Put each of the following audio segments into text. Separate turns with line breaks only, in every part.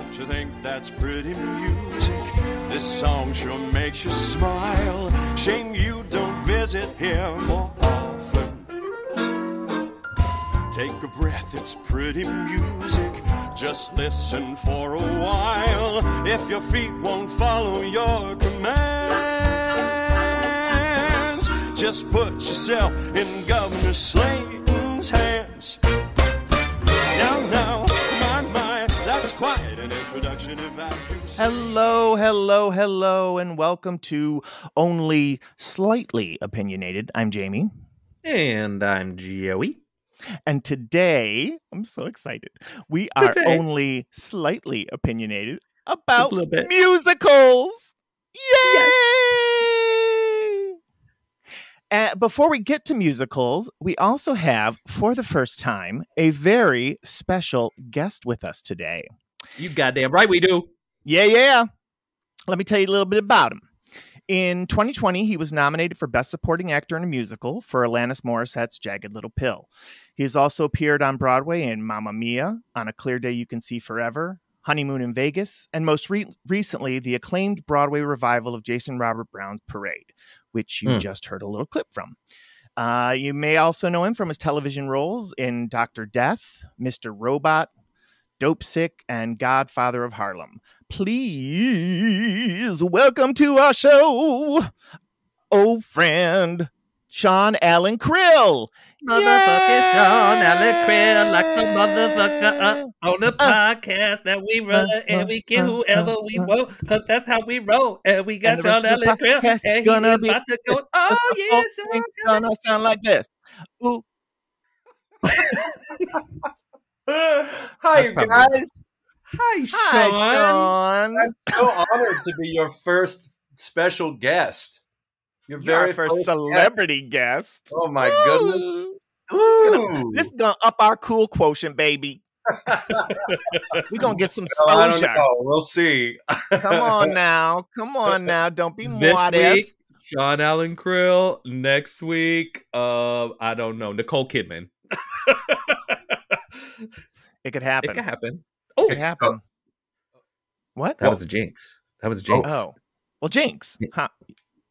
Don't you think that's pretty music? This song sure makes you smile. Shame you don't visit here more often. Take a breath, it's pretty music. Just listen for a while. If your feet won't follow your commands, just put yourself in Governor Slayton's hands. Now, my, that's quite an introduction if I do say.
Hello, and welcome to Only Slightly Opinionated. I'm Jamie.
And I'm Joey.
And today, I'm so excited, we are only slightly opinionated about musicals. Yay! And before we get to musicals, we also have, for the first time, a very special guest with us today.
You goddamn right we do.
Yeah. Let me tell you a little bit about him. In 2020, he was nominated for Best Supporting Actor in a Musical for Alanis Morissette's Jagged Little Pill. He has also appeared on Broadway in Mamma Mia, On a Clear Day You Can See Forever, Honeymoon in Vegas, and most recently, the acclaimed Broadway revival of Jason Robert Brown's Parade, which you just heard a little clip from. You may also know him from his television roles in Dr. Death, Mr. Robot, Dope Sick, and Godfather of Harlem. Please welcome to our show, old friend, Sean Allan Krill.
Motherfucking Sean Allan Krill, like the motherfucker on the podcast that we run, and we get whoever we want, because that's how we roll. And we got Sean Allan Krill, and he's about to go, oh yeah,
it's gonna sound like this. Ooh.
Hi, you guys.
Hi, Sean.
I'm so honored to be your first special guest. Your very
first celebrity guest.
Oh my goodness.
This is gonna up our cool quotient, baby. We're gonna get some exposure.
I don't know. We'll see.
Come on now. Don't be
this
modest.
Week, Sean Allan Krill. Next week, I don't know, Nicole Kidman.
It could happen.
It could happen.
Oh, it could happen. What?
That was a jinx.
Oh, well, jinx. Huh.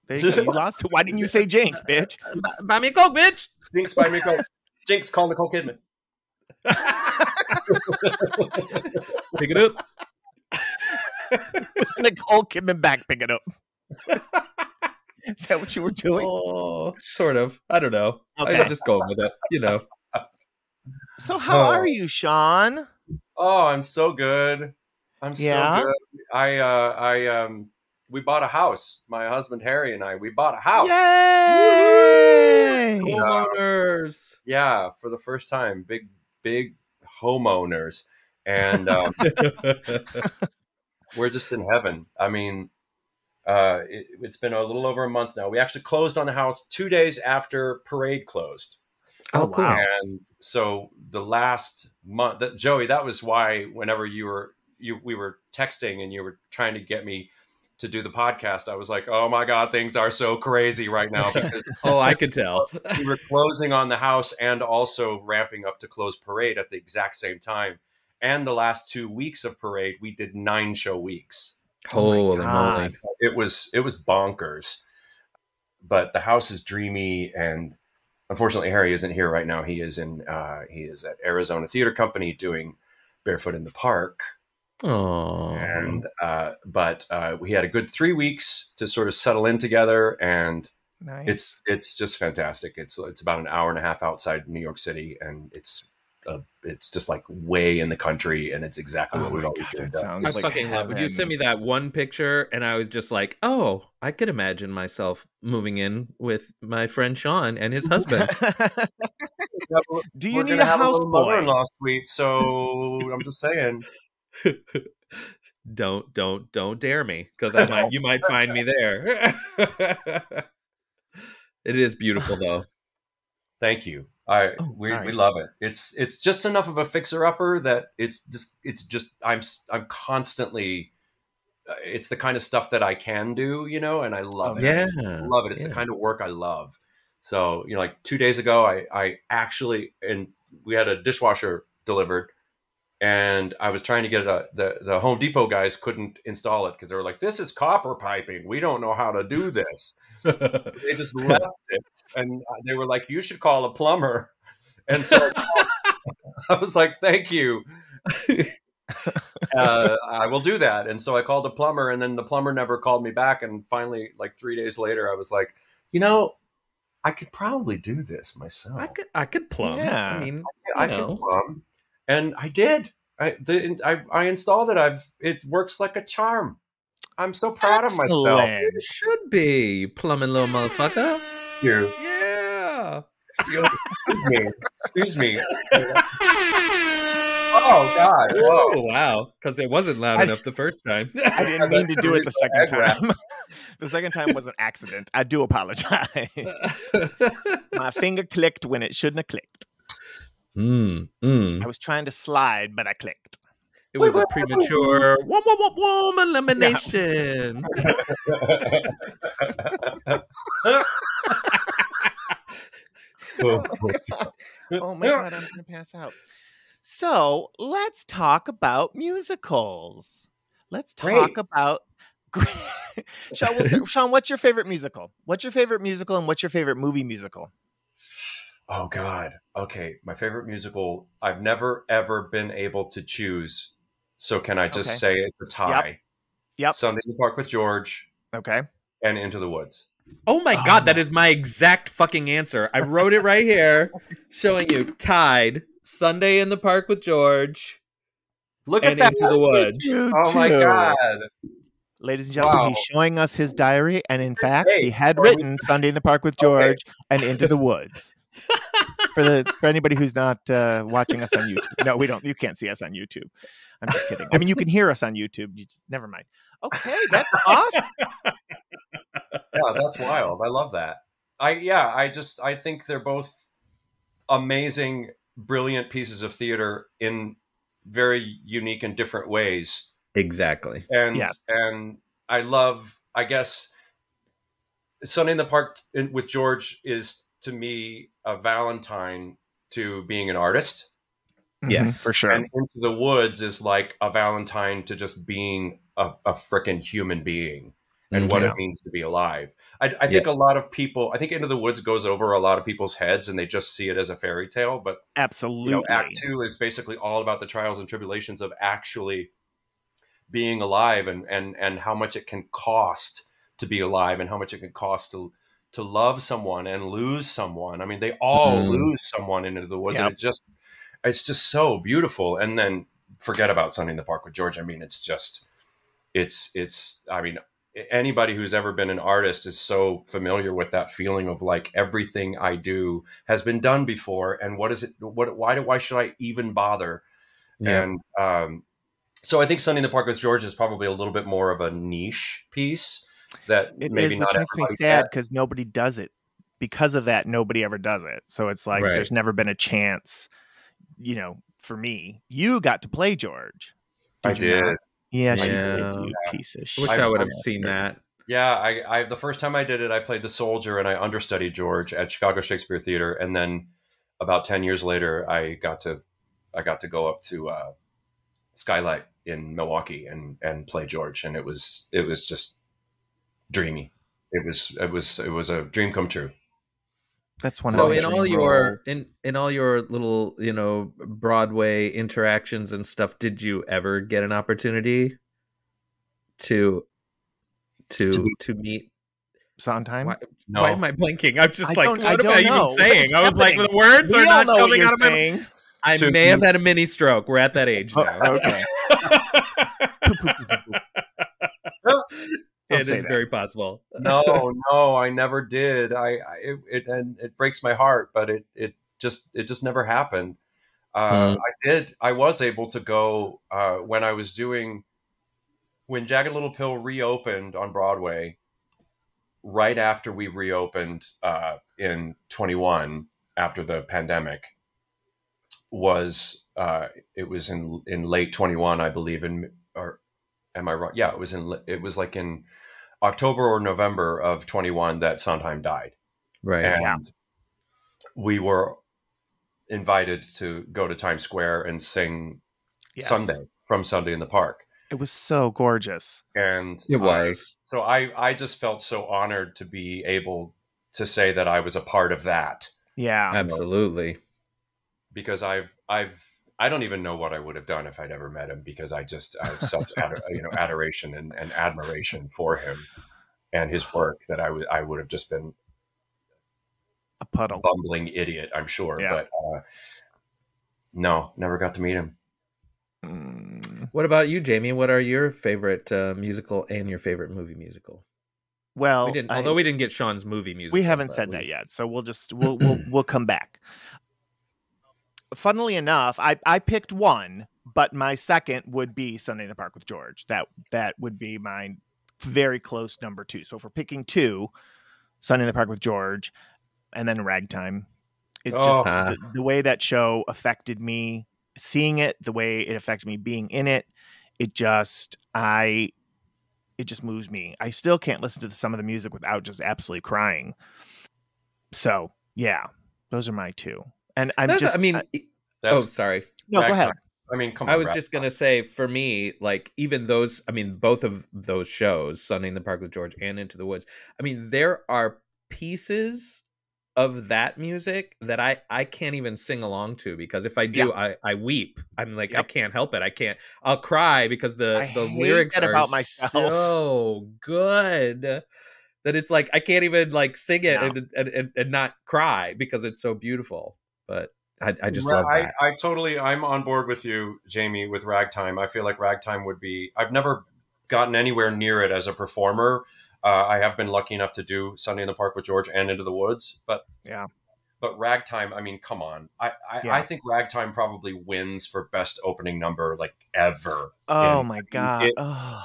There you go. You lost. Why didn't you say jinx, bitch?
Buy me a Coke, bitch.
Jinx, buy me a Coke. Jinx, call Nicole Kidman.
Pick it up.
Nicole Kidman back. Pick it up. Is that what you were doing?
Oh, sort of. I don't know.
Okay.
I'm just going with it. You know.
So how are you, Sean?
Oh, I'm so good. I'm so good. We bought a house. My husband Harry and we bought a house.
Yay!
Homeowners.
Yeah, for the first time, big homeowners, and we're just in heaven. I mean, it's been a little over a month now. We actually closed on the house 2 days after Parade closed.
Oh, wow.
And so the last month, Joey, that was why whenever we were texting and you were trying to get me to do the podcast, I was like, oh my God, things are so crazy right now. Because
I could tell.
We were closing on the house and also ramping up to close Parade at the exact same time. And the last 2 weeks of Parade, we did 9 show weeks.
Holy moly.
It was bonkers. But the house is dreamy, and unfortunately, Harry isn't here right now. He is at Arizona Theater Company doing Barefoot in the Park.
Oh,
and but we had a good 3 weeks to sort of settle in together, and
nice.
It's just fantastic. It's about an hour and a half outside New York City, and it's just like way in the country, and it's exactly what we've always dreamed of.
I fucking love it. You sent me that one picture, and I was just like, oh, I could imagine myself moving in with my friend Sean and his husband.
Do you need a houseboy?
Mother-in-law suite, so I'm just saying.
Don't dare me, because you might find me there. It is beautiful though.
Thank you. We love it. It's just enough of a fixer upper that I'm constantly. It's the kind of stuff that I can do, and I love it.
Yeah,
I love it. It's the kind of work I love. So, like 2 days ago, I actually, and we had a dishwasher delivered and I was trying to get the Home Depot guys couldn't install it because they were like, "This is copper piping. We don't know how to do this." They just left it, and they were like, "You should call a plumber." And so I was like, "Thank you. I will do that." And so I called a plumber, and then the plumber never called me back. And finally, like 3 days later, I was like, I could probably do this myself.
I could plumb.
Yeah.
I mean,
I could plumb, and I did. I installed it. It works like a charm. I'm so proud of myself.
You should be plumbing, little motherfucker.
You.
Yeah.
Excuse me. Oh God! Whoa.
Oh wow! Because it wasn't loud enough the first time.
I didn't mean to do it the second time. The second time was an accident. I do apologize. My finger clicked when it shouldn't have clicked. I was trying to slide, but I clicked.
It was a premature elimination.
Oh my God, I'm going to pass out. So let's talk about musicals. Let's talk about... Sean, what's your favorite musical? What's your favorite musical and what's your favorite movie musical?
Oh God. Okay. My favorite musical, I've never, ever been able to choose. So can I just say it's a tie?
Yep.
Sunday in the Park with George.
Okay.
And Into the Woods.
Oh my God, that is my exact fucking answer. I wrote it right here, showing you tied. Sunday in the Park with George.
Look at that.
Into the Woods.
Oh my God.
Ladies and gentlemen, he's showing us his diary, and in fact, he had written Sunday in the Park with George and Into the Woods. For anybody who's not watching us on YouTube. No, we don't. You can't see us on YouTube. I'm just kidding. I mean, you can hear us on YouTube. Never mind. Okay, that's awesome.
Yeah, that's wild. I love that. I think they're both amazing, brilliant pieces of theater in very unique and different ways.
Exactly.
And I love, I guess, Sunday in the Park with George is, to me, a Valentine to being an artist.
Yes,
for sure.
And Into the Woods is like a Valentine to just being a freaking human being and what it means to be alive. I think a lot of people, I think Into the Woods goes over a lot of people's heads and they just see it as a fairy tale. But
absolutely,
Act 2 is basically all about the trials and tribulations of actually being alive and how much it can cost to be alive and how much it can cost to love someone and lose someone. I mean, they all lose someone in Into the Woods, and it's just so beautiful. And then forget about Sunday in the Park with George. I mean, I mean, anybody who's ever been an artist is so familiar with that feeling of like everything I do has been done before. And what is it? Why should I even bother? Yeah. And, so I think Sunday in the Park with George is probably a little bit more of a niche piece that
it
maybe
is,
not
which makes me sad because nobody does it. Because of that, nobody ever does it. So it's like there's never been a chance, for me. You got to play George.
I did.
Not? Yeah, she did, you piece of shit.
I wish I would have seen that.
Yeah, I the first time I did it, I played the soldier and I understudied George at Chicago Shakespeare Theater. And then about 10 years later, I got to go up to Skylight in Milwaukee and play George, and it was just dreamy. It was a dream come true.
That's one.
So in all your little Broadway interactions and stuff, did you ever get an opportunity to meet
Sondheim?
Why am I blinking? I'm just what am I even saying?
What's
I was like, the words are not coming out of my mouth. I may have had a mini stroke. We're at that age now.
Okay.
It is very possible.
No, I never did. It breaks my heart, but it just never happened. I was able to go when Jagged Little Pill reopened on Broadway, right after we reopened in 21 after the pandemic. It was in late 21, I believe, or am I wrong? Yeah, it was like in October or November of 21 that Sondheim died.
Right.
And we were invited to go to Times Square and sing Sunday from Sunday in the Park.
It was so gorgeous.
And
it was.
So I just felt so honored to be able to say that I was a part of that.
Yeah,
absolutely.
Because I don't even know what I would have done if I'd ever met him, because I have such adoration and admiration for him and his work that I would have just been
a puddle,
bumbling idiot, I'm sure. Yeah. But no, never got to meet him.
What about you, Jamie? What are your favorite musical and your favorite movie musical?
Well,
although we didn't get Sean's movie musical.
We haven't said that yet, so we'll come back. Funnily enough, I picked one, but my second would be Sunday in the Park with George. That would be my very close number 2. So if we're picking 2, Sunday in the Park with George, and then Ragtime. It's just the way that show affected me, seeing it, the way it affects me being in it. It just moves me. I still can't listen to some of the music without just absolutely crying. So yeah, those are my 2. And
sorry.
No, go ahead.
I mean, come on.
I was just going to say, for me, like, even those, I mean, both of those shows, Sunday in the Park with George and Into the Woods, I mean, there are pieces of that music that I can't even sing along to, because if I do, I weep. I'm like, I can't help it. I'll cry because the lyrics are about myself. So good that it's like, I can't even like sing it and not cry because it's so beautiful. But I just love that.
I'm on board with you, Jamie, with Ragtime. I feel like Ragtime would be, I've never gotten anywhere near it as a performer. I have been lucky enough to do Sunday in the Park with George and Into the Woods, but Ragtime, I mean, come on. I think Ragtime probably wins for best opening number like ever.
Oh my God.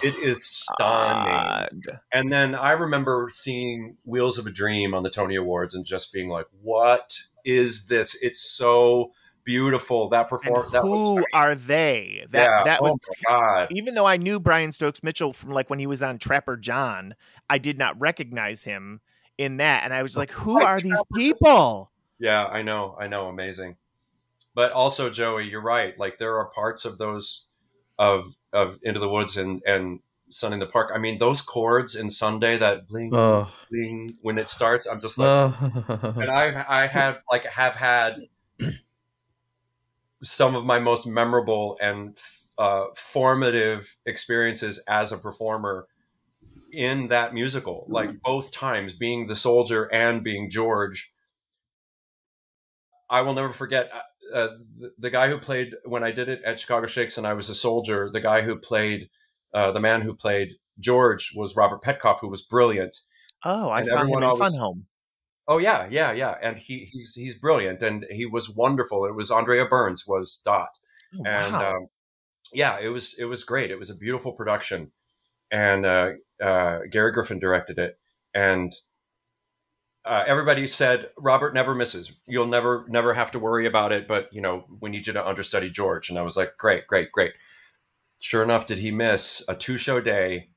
It is stunning. And then I remember seeing Wheels of a Dream on the Tony Awards and just being like, what is this? It's so beautiful. That performance.
Who are they? That was, my God. Even though I knew Brian Stokes Mitchell from like when he was on Trapper John, I did not recognize him in that. And I was like, who are these people?
Yeah, I know. Amazing. But also, Joey, you're right. Like, there are parts of those of Into the Woods and Sunday in the Park. I mean, those chords in Sunday, that bling, bling, when it starts, I'm just like, and I have had some of my most memorable and formative experiences as a performer in that musical, like both times, being the soldier and being George. I will never forget the guy who played, when I did it at Chicago Shakes and I was a soldier, the guy who played, the man who played George was Robert Petkoff, who was brilliant.
Oh, I saw him in Fun Home.
Oh yeah. And he's brilliant, and he was wonderful. It was Andrea Burns was Dot.
Oh,
and
wow.
it was great. It was a beautiful production. And Gary Griffin directed it. And everybody said, Robert never misses. You'll never have to worry about it. But, we need you to understudy George. And I was like, great. Sure enough, did he miss a 2-show day?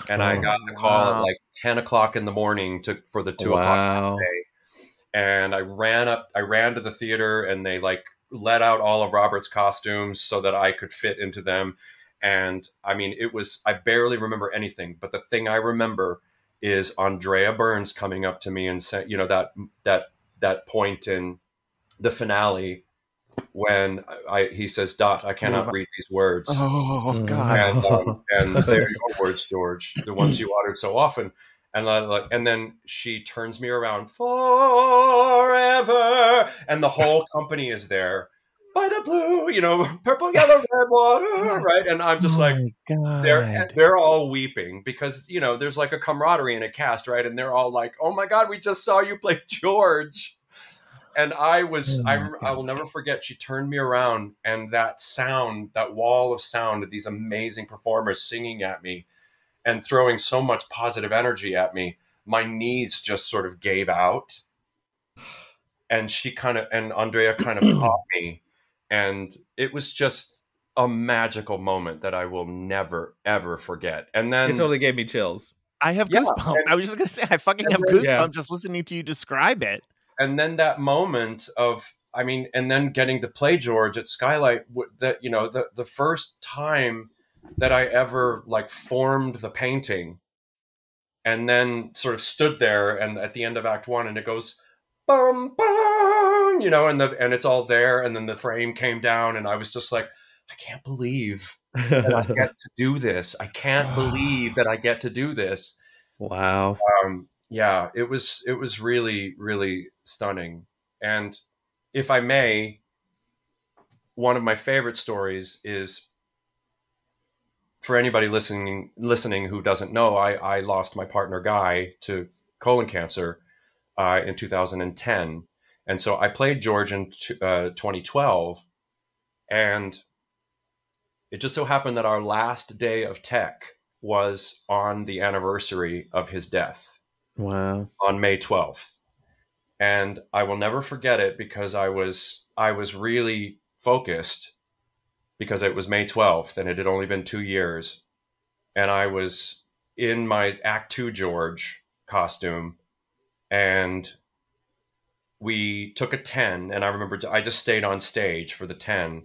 And I got the call at like 10 o'clock in the morning for the 2 o'clock day. And I ran to the theater, and they like let out all of Robert's costumes so that I could fit into them. And I mean, I barely remember anything, but the thing I remember is Andrea Burns coming up to me and saying, that point in the finale when he says, Dot, I cannot read these words.
Oh God.
And they're your words, George, the ones you uttered so often. And then she turns me around, forever. And the whole company is there. By the blue, purple, yellow, red water, right? And I'm just they're all weeping because, there's like a camaraderie in a cast, right? And they're all like, oh my God, we just saw you play George. And I will never forget, she turned me around, and that sound, that wall of sound of these amazing performers singing at me and throwing so much positive energy at me, my knees just sort of gave out. And Andrea kind of caught me. And it was just a magical moment that I will never, ever forget. And then
it totally gave me chills.
I have goosebumps. I was just going to say, I fucking have goosebumps just listening to you describe it.
And then that moment of I mean, and then getting to play George at Skylight, that, you know, the first time that I ever like formed the painting and then sort of stood there, and at the end of Act 1, and it goes, bum, bum, you know, and it's all there. And then the frame came down, and I was just like, I can't believe that I get to do this. I can't believe that I get to do this.
Wow.
Yeah, it was really, really stunning. And if I may, one of my favorite stories is, for anybody listening who doesn't know, I lost my partner Guy to colon cancer in 2010. And so I played George in 2012. And it just so happened that our last day of tech was on the anniversary of his death.
Wow.
On May 12th. And I will never forget it, because I was really focused, because it was May 12th and it had only been 2 years. And I was in my Act 2 George costume, and we took a 10. And I remember I just stayed on stage for the 10.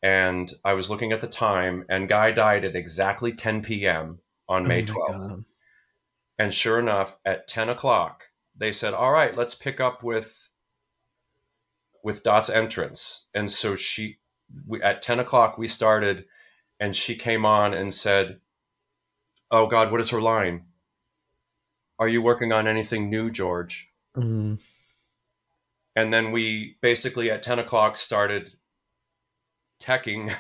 And I was looking at the time, and Guy died at exactly 10 p.m. on May 12th. God. And sure enough, at 10 o'clock, they said, all right, let's pick up with Dot's entrance. And so at 10 o'clock, we started, and she came on and said, oh God, what is her line? Are you working on anything new, George? Mm. And then we basically at 10 o'clock started teching.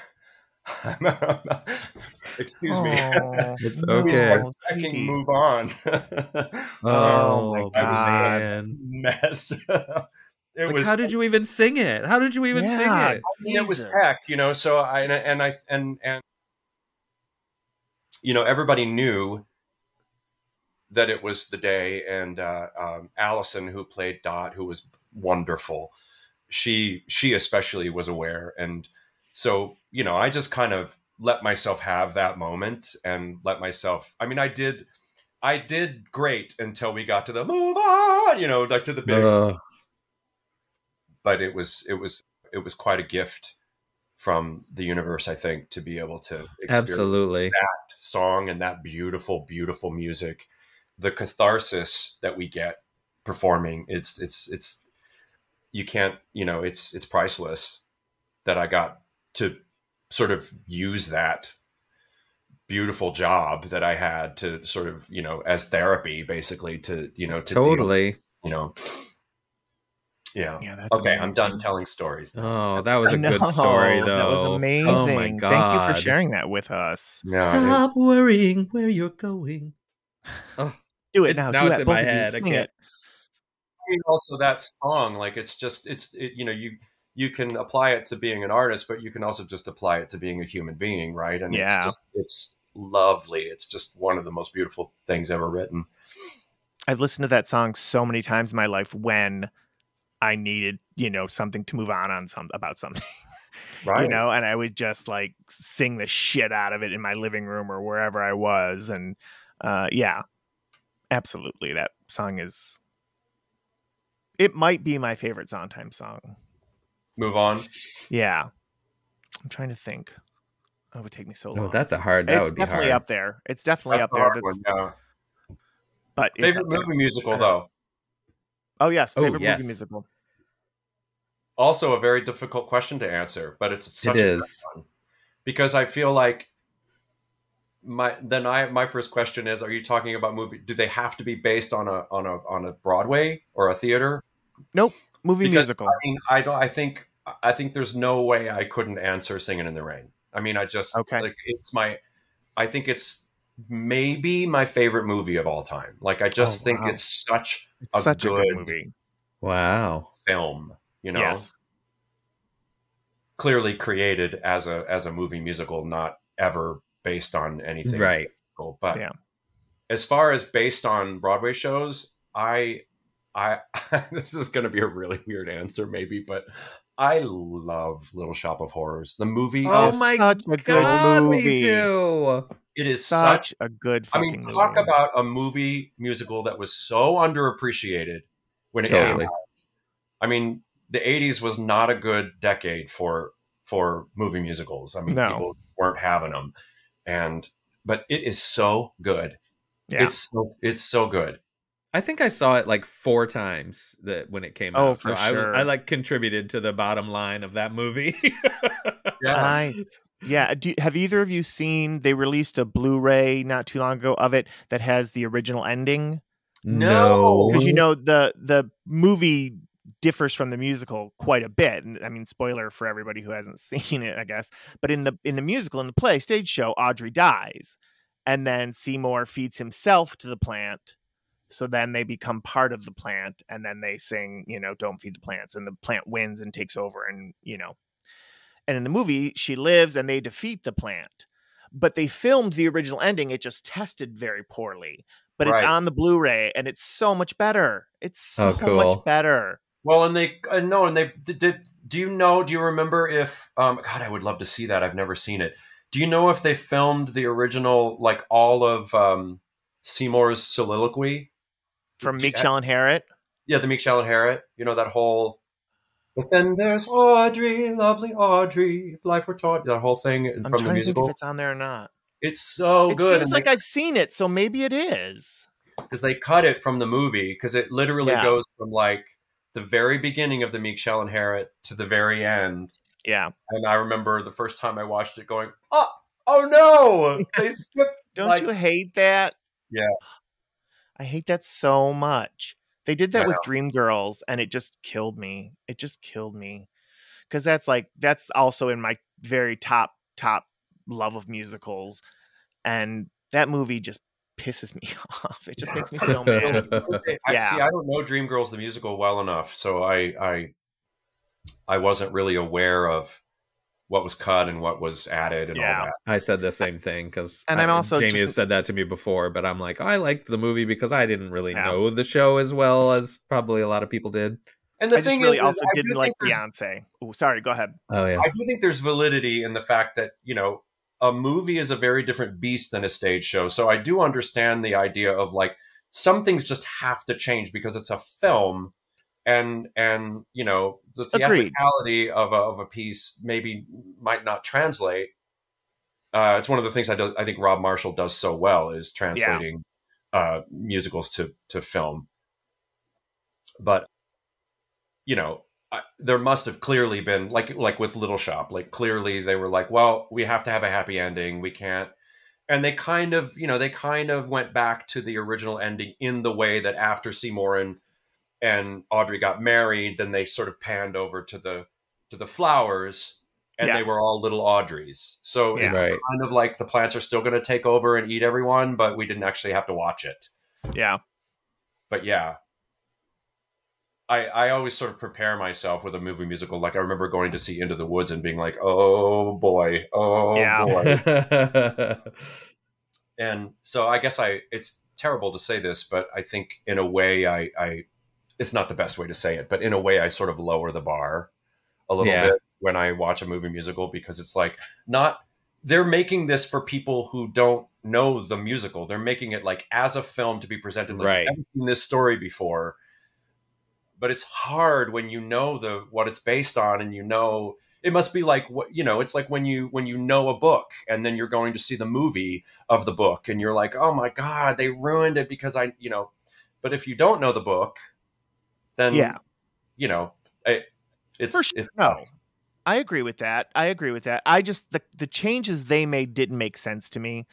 Excuse me.
It's okay.
Teching Move On.
Oh my God. Man.
Mess.
It was. How did you even sing it? How did you even sing it?
I mean, it was tech, you know. So I you know, everybody knew that it was the day, and Allison, who played Dot, who was wonderful, she especially was aware. And so, you know, I just kind of let myself have that moment and let myself, I mean, I did great until we got to the move on, you know, like to the big, but it was quite a gift from the universe, I think, to be able to experience that song and that beautiful, beautiful music, the catharsis that we get performing. It's, you can't, you know, it's priceless that I got to sort of use that beautiful job that I had to sort of, you know, as therapy, basically, to, you know, to
totally,
you know. Yeah. That's okay. Amazing. I'm done telling stories now.
Oh, that was a good story, though.
That was amazing. Oh my God. Thank you for sharing that with us.
Stop worrying where you're going. Oh,
do it now.
Now it's in my head. I can't.
I mean, also that song, like, it's just, you know, you can apply it to being an artist, but you can also just apply it to being a human being, right? And it's lovely. It's just one of the most beautiful things ever written.
I've listened to that song so many times in my life when I needed, you know, something to move on about something, right? You know, and I would just like sing the shit out of it in my living room or wherever I was. And yeah, absolutely. That song it might be my favorite Sondheim song.
Move On.
Yeah. I'm trying to think. Oh, it would take me so long.
Oh, that's that would be
definitely
hard.
up there. It's definitely up there. But
favorite movie musical, though.
Oh, yes. Favorite movie musical.
Also a very difficult question to answer, but it's such a good one. Because I feel like my first question is, are you talking about movie? Do they have to be based on a Broadway or a theater?
Nope. Movie musical.
I mean, I think there's no way I couldn't answer Singing in the Rain. I mean, like, I think it's maybe my favorite movie of all time. Like, I just think it's such a good
movie.
Wow.
Film, you know, clearly created as a movie musical, not ever based on anything.
Right.
Musical. But as far as based on Broadway shows, I this is going to be a really weird answer maybe, but I love Little Shop of Horrors. The movie
is such a good movie. Me too.
It is
such a good fucking movie.
Talk about a movie musical that was so underappreciated when it came out. I mean, the 80s was not a good decade for movie musicals. I mean,
No.
people weren't having them, but it is so good.
Yeah.
It's so good.
I think I saw it like 4 times when it came out.
Oh, for sure.
I like contributed to the bottom line of that movie.
Yeah. Have either of you seen? They released a Blu-ray not too long ago of it that has the original ending.
No,
because the movie differs from the musical quite a bit. And I mean, spoiler for everybody who hasn't seen it, I guess. But in the musical, in the play stage show, Audrey dies, and then Seymour feeds himself to the plant. So then they become part of the plant, and then they sing, "Don't feed the plants," and the plant wins and takes over, and And in the movie, she lives, and they defeat the plant. But they filmed the original ending; it just tested very poorly. But it's on the Blu-ray, and it's so much better. It's so much better.
Well, and they did. Do you remember if? God, I would love to see that. I've never seen it. Do you know if they filmed the original, like all of Seymour's soliloquy
from Meek Shall Inherit?
Yeah, the Meek Shall Inherit. That whole. But then there's Audrey, lovely Audrey. If life were taught, that whole thing
I'm
from
trying
the musical.
to think if it's on there or not.
It's so good.
It seems like I've seen it, so maybe it is.
Because they cut it from the movie, because it literally goes from like the very beginning of the Meek Shall Inherit to the very end.
Yeah.
And I remember the first time I watched it going, oh no! They skipped.
Don't you hate that?
Yeah.
I hate that so much. They did that with Dreamgirls, and it just killed me. It just killed me. Because that's also in my very top love of musicals. And that movie just pisses me off. It just makes me so mad.
I don't know Dreamgirls the musical well enough, so I wasn't really aware of what was cut and what was added and all that.
I said the same thing because
I'm also
Jamie has said that to me before, but I'm like, I liked the movie because I didn't really know the show as well as probably a lot of people did.
And the
I
thing
just really
is,
also didn't like Beyonce. Oh, sorry, go ahead.
Oh yeah,
I do think there's validity in the fact that a movie is a very different beast than a stage show. So I do understand the idea of like some things just have to change because it's a film. And the theatricality of a piece might not translate. It's one of the things I think Rob Marshall does so well is translating musicals to film. But there must have clearly been like with Little Shop, like clearly they were like, well, we have to have a happy ending. We can't. And they kind of went back to the original ending in the way that after Seymour and Audrey got married, then they sort of panned over to the flowers, and they were all little Audreys. So it's kind of like the plants are still going to take over and eat everyone, but we didn't actually have to watch it.
Yeah.
But yeah, I always sort of prepare myself with a movie musical. Like I remember going to see Into the Woods and being like, oh boy. And so I guess it's terrible to say this, but I think in a way I it's not the best way to say it, but in a way I sort of lower the bar a little bit when I watch a movie musical, because it's like they're making this for people who don't know the musical. They're making it like as a film to be presented. Like, I've never seen this story before, but it's hard when you know what it's based on, and it must be like it's like when you know a book and then you're going to see the movie of the book and you're like, oh my God, they ruined it because but if you don't know the book, then it's
no. I agree with that. I just the changes they made didn't make sense to me.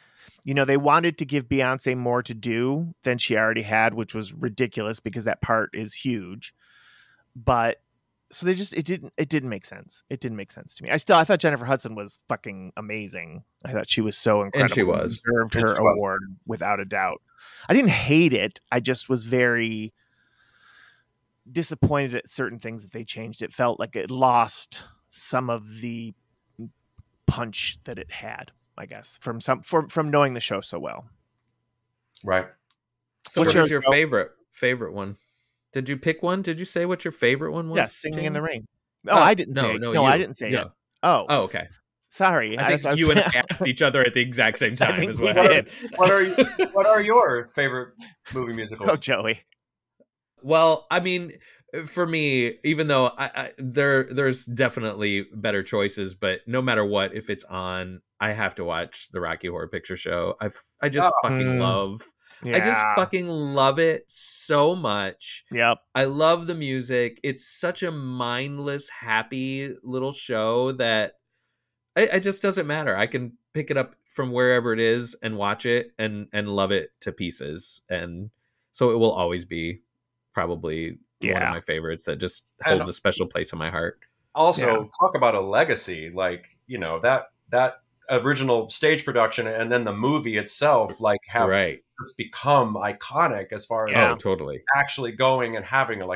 They wanted to give Beyonce more to do than she already had, which was ridiculous because that part is huge. But so it didn't make sense. It didn't make sense to me. I thought Jennifer Hudson was fucking amazing. I thought she was so incredible.
And she was.
Deserved her award without a doubt. I didn't hate it. I just was very disappointed at certain things that they changed. It felt like it lost some of the punch that it had, I guess, from knowing the show so well.
Right.
So what was your favorite one? Did you pick one? Did you say what your favorite one was?
Yeah, Singing in the Rain. Oh, I didn't say it. No, I didn't say it. Oh,
okay.
Sorry.
I think you and I asked each other at the exact same time as well.
What are your favorite movie musicals?
Oh, Joey.
Well, I mean, for me, even though there's definitely better choices, but no matter what, if it's on, I have to watch the Rocky Horror Picture Show. I just fucking love.
Yeah.
I just fucking love it so much.
Yep.
I love the music. It's such a mindless, happy little show that it just doesn't matter. I can pick it up from wherever it is and watch it and love it to pieces. And so it will always be probably one of my favorites that just holds a special place in my heart.
Also, talk about a legacy, like, you know, that original stage production and then the movie itself, like, have just become iconic as far as
totally
actually going and having a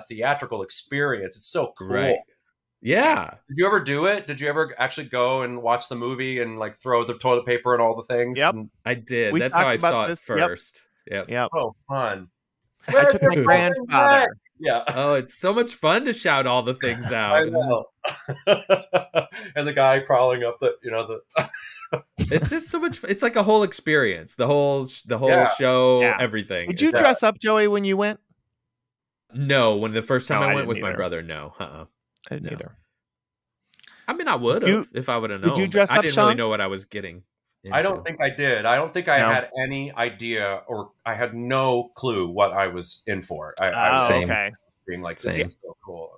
theatrical experience. It's so cool.
Right. Yeah.
Did you ever do it? Did you ever actually go and watch the movie and like throw the toilet paper and all the things?
Yep.
I did. That's how I saw it first. Yep.
Oh, fun.
I took my grandfather.
Yeah.
Oh, it's so much fun to shout all the things out.
I know. And the guy crawling up
It's just so much. It's like a whole experience. The whole show, everything.
Did you dress up, Joey, when you went?
No, when the first time I went with my brother, no.
I didn't either.
I mean, I would have if I would have known.
Did you dress up,
I didn't really know what I was getting into.
I don't think I did. I don't think I had any idea, or I had no clue what I was in for. I was
okay.
Being like, this is so cool.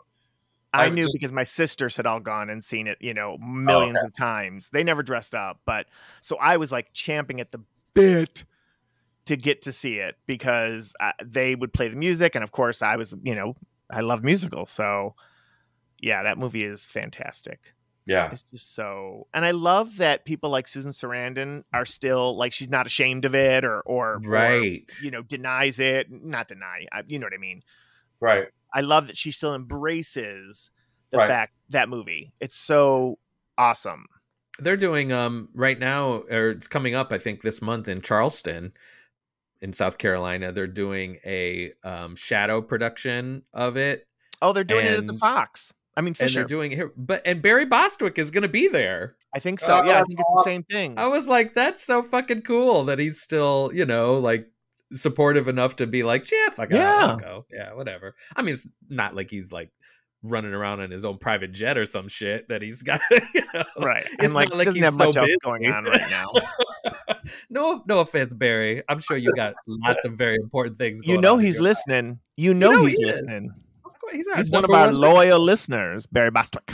I knew because my sisters had all gone and seen it, you know, millions of times. They never dressed up, but so I was like champing at the bit to get to see it because they would play the music, and of course I was, you know, I love musicals, so yeah, that movie is fantastic.
Yeah,
it's just so, and I love that people like Susan Sarandon are still like, she's not ashamed of it or you know, denies it. Not deny, you know what I mean?
Right.
I love that she still embraces the fact that movie. It's so awesome.
They're doing right now, or it's coming up, I think this month in Charleston, in South Carolina. They're doing a shadow production of it.
Oh, they're doing it at the Fox. I mean, Fisher.
And they're doing it here, and Barry Bostwick is going to be there.
I think so. I think it's the same thing.
I was like, that's so fucking cool that he's still, you know, like supportive enough to be like, I'll go. Yeah, whatever. I mean, it's not like he's like running around in his own private jet or some shit that he's got. You know?
Right.
It's
and like,
not like
doesn't
he's
have much
so
else
busy.
going on right now.
No offense, Barry. I'm sure you got lots of very important things going on.
You know he's listening. You know he's listening.
Of course, he's
one of our loyal listeners, Barry Bostwick.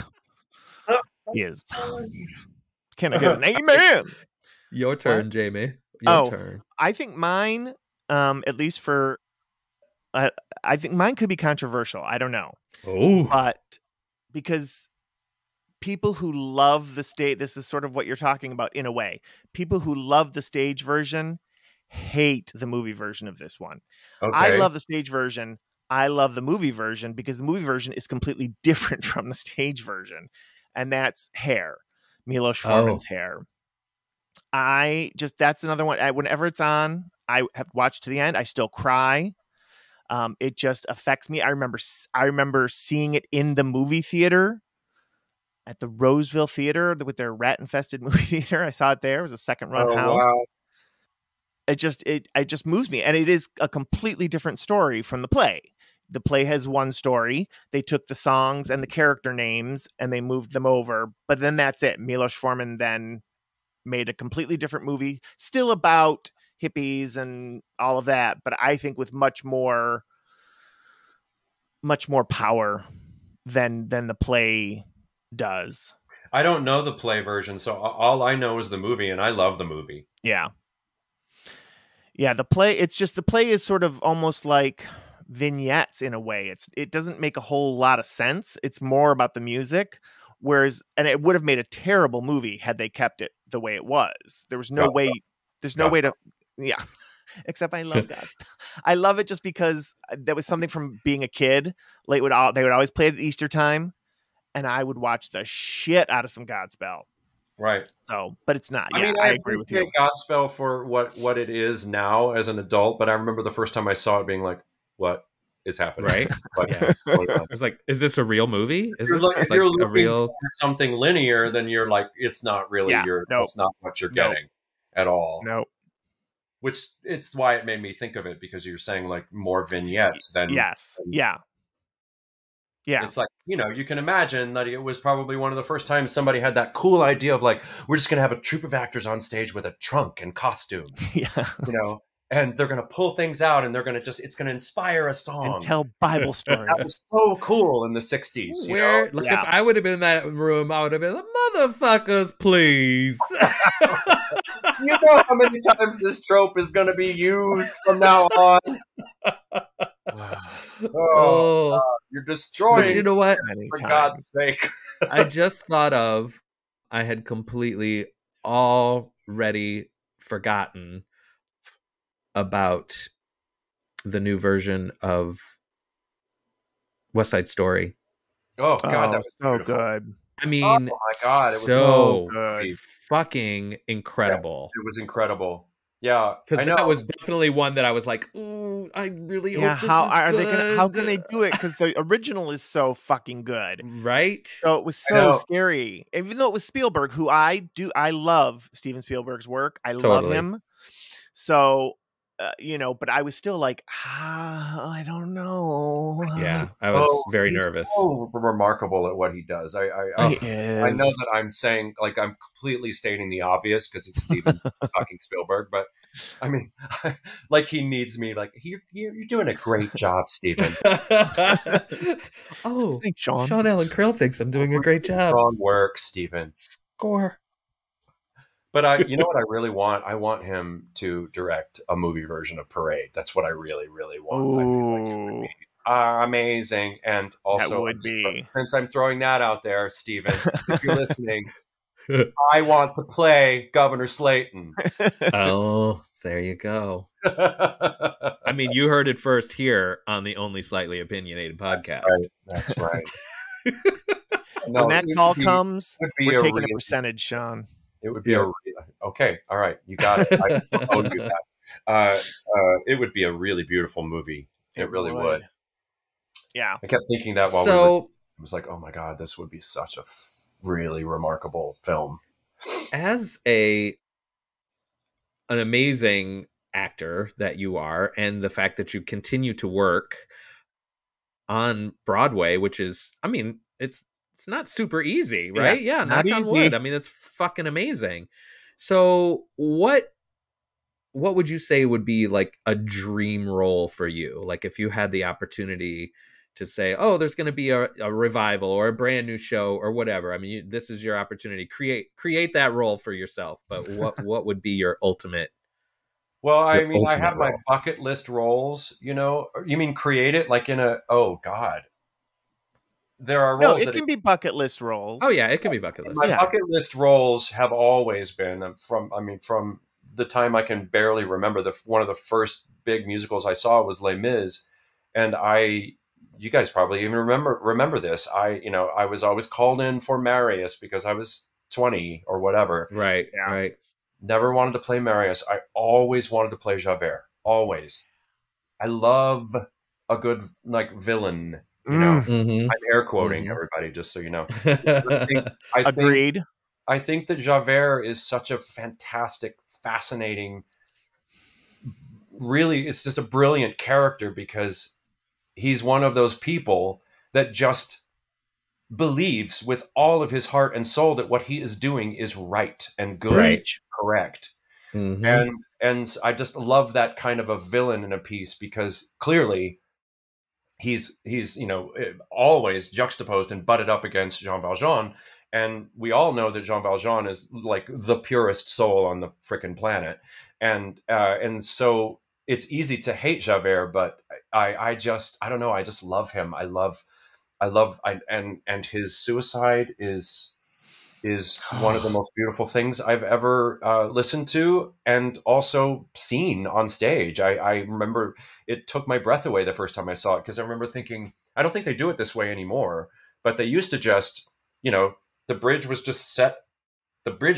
He is. Can I get an amen?
Your turn, Jamie. Your turn.
I think mine, at least for, I think mine could be controversial. I don't know.
Oh.
But because people who love the stage, this is sort of what you're talking about in a way. People who love the stage version hate the movie version of this one. Okay. I love the stage version. I love the movie version because the movie version is completely different from the stage version. And that's Hair, Milos Forman's Hair. That's another one. Whenever it's on, I have watched to the end. I still cry. It just affects me. I remember seeing it in the movie theater at the Roseville Theater with their rat-infested movie theater. I saw it there. It was a second-run house. Wow. It just moves me, and it is a completely different story from the play. The play has one story. They took the songs and the character names and they moved them over, but then that's it. Milos Forman then made a completely different movie, still about hippies and all of that, but I think with much more power than the play does.
I don't know the play version, so all I know is the movie, and I love the movie.
Yeah, the play. It's just the play is sort of almost like vignettes in a way. It doesn't make a whole lot of sense. It's more about the music, whereas, and it would have made a terrible movie had they kept it the way it was. There was no way. There's no way to. Yeah. Except I love that. I love it just because that was something from being a kid. They would always play it at Easter time, and I would watch the shit out of some Godspell.
Right.
So, but it's not.
I mean, I agree with you. Godspell for what it is now as an adult, but I remember the first time I saw it being like, what is happening?
Right.
Yeah.
I was like, is this a real movie? Is this
if you're looking a real something linear? Then you're like, it's not really it's not what you're getting at all.
No.
Which it's why it made me think of it, because you're saying like more vignettes than
yeah. Yeah.
It's like, you can imagine that it was probably one of the first times somebody had that cool idea of like, we're just going to have a troupe of actors on stage with a trunk and costumes, and they're going to pull things out and they're going to it's going to inspire a song.
And tell Bible stories.
That was so cool in the 60s.
If I would have been in that room, I would have been like, motherfuckers, please.
You know how many times this trope is going to be used from now on? You're destroying.
But you know what?
For God's sake.
I just thought of, I had completely already forgotten about the new version of West Side Story.
Oh God, that was
so
beautiful.
good.
I mean,
oh my God, it was
so
good.
fucking incredible.
Yeah, it was incredible. Yeah,
because that was definitely one that I was like, "Ooh, I really hope this
how
is good."
how can they do it? Because the original is so fucking good,
right?
So it was so scary. Even though it was Spielberg, who I love Steven Spielberg's work. I love him. So, but I was still like, I don't know.
Yeah, I was very nervous.
So remarkable at what he does. I know that I'm saying, like, I'm completely stating the obvious because it's Steven fucking Spielberg, but I mean, like, he needs me. Like, you're doing a great job, Steven.
Sean Allan Krill thinks I'm doing a great job.
Strong work, Steven.
Score.
But you know what I really want? I want him to direct a movie version of Parade. That's what I really, really want.
Ooh.
I feel like it would be amazing. And also, since I'm throwing that out there, Steven, if you're listening, I want to play Governor Slayton.
Oh, there you go. I mean, you heard it first here on the Only Slightly Opinionated podcast.
That's right.
When that call comes, we're taking a percentage, Sean.
It would be okay. All right, you got it. I owe you that. It would be a really beautiful movie. It really would.
Yeah,
I kept thinking that I was like, oh my God, this would be such a really remarkable film.
As an amazing actor that you are, and the fact that you continue to work on Broadway, which is, I mean, it's not super easy, right? Yeah, knock on wood. I mean, it's fucking amazing. So what would you say would be like a dream role for you? Like if you had the opportunity to say, oh, there's going to be a revival or a brand new show or whatever. I mean, this is your opportunity. Create that role for yourself. But what would be your ultimate?
Well, I mean, I have my bucket list roles, you mean create it like in God. There are roles.
No, it can be bucket list roles.
Oh yeah, it can be bucket list.
My bucket list roles have always been from the time I can barely remember. One of the first big musicals I saw was Les Mis, and you guys probably even remember this. I was always called in for Marius because I was 20 or whatever.
Right. Yeah. Right.
Never wanted to play Marius. I always wanted to play Javert. Always. I love a good villain. I'm air quoting everybody, just so you know.
Agreed.
I think that Javert is such a fantastic, fascinating, really, it's just a brilliant character because he's one of those people that just believes with all of his heart and soul that what he is doing is right and good, correct. Mm-hmm. And I just love that kind of a villain in a piece because clearly he's always juxtaposed and butted up against Jean Valjean, and we all know that Jean Valjean is like the purest soul on the frickin' planet, and so it's easy to hate Javert, but I don't know, I just love him. And his suicide is one of the most beautiful things I've ever listened to and also seen on stage. I remember it took my breath away the first time I saw it because I remember thinking, I don't think they do it this way anymore, but they used to just, the bridge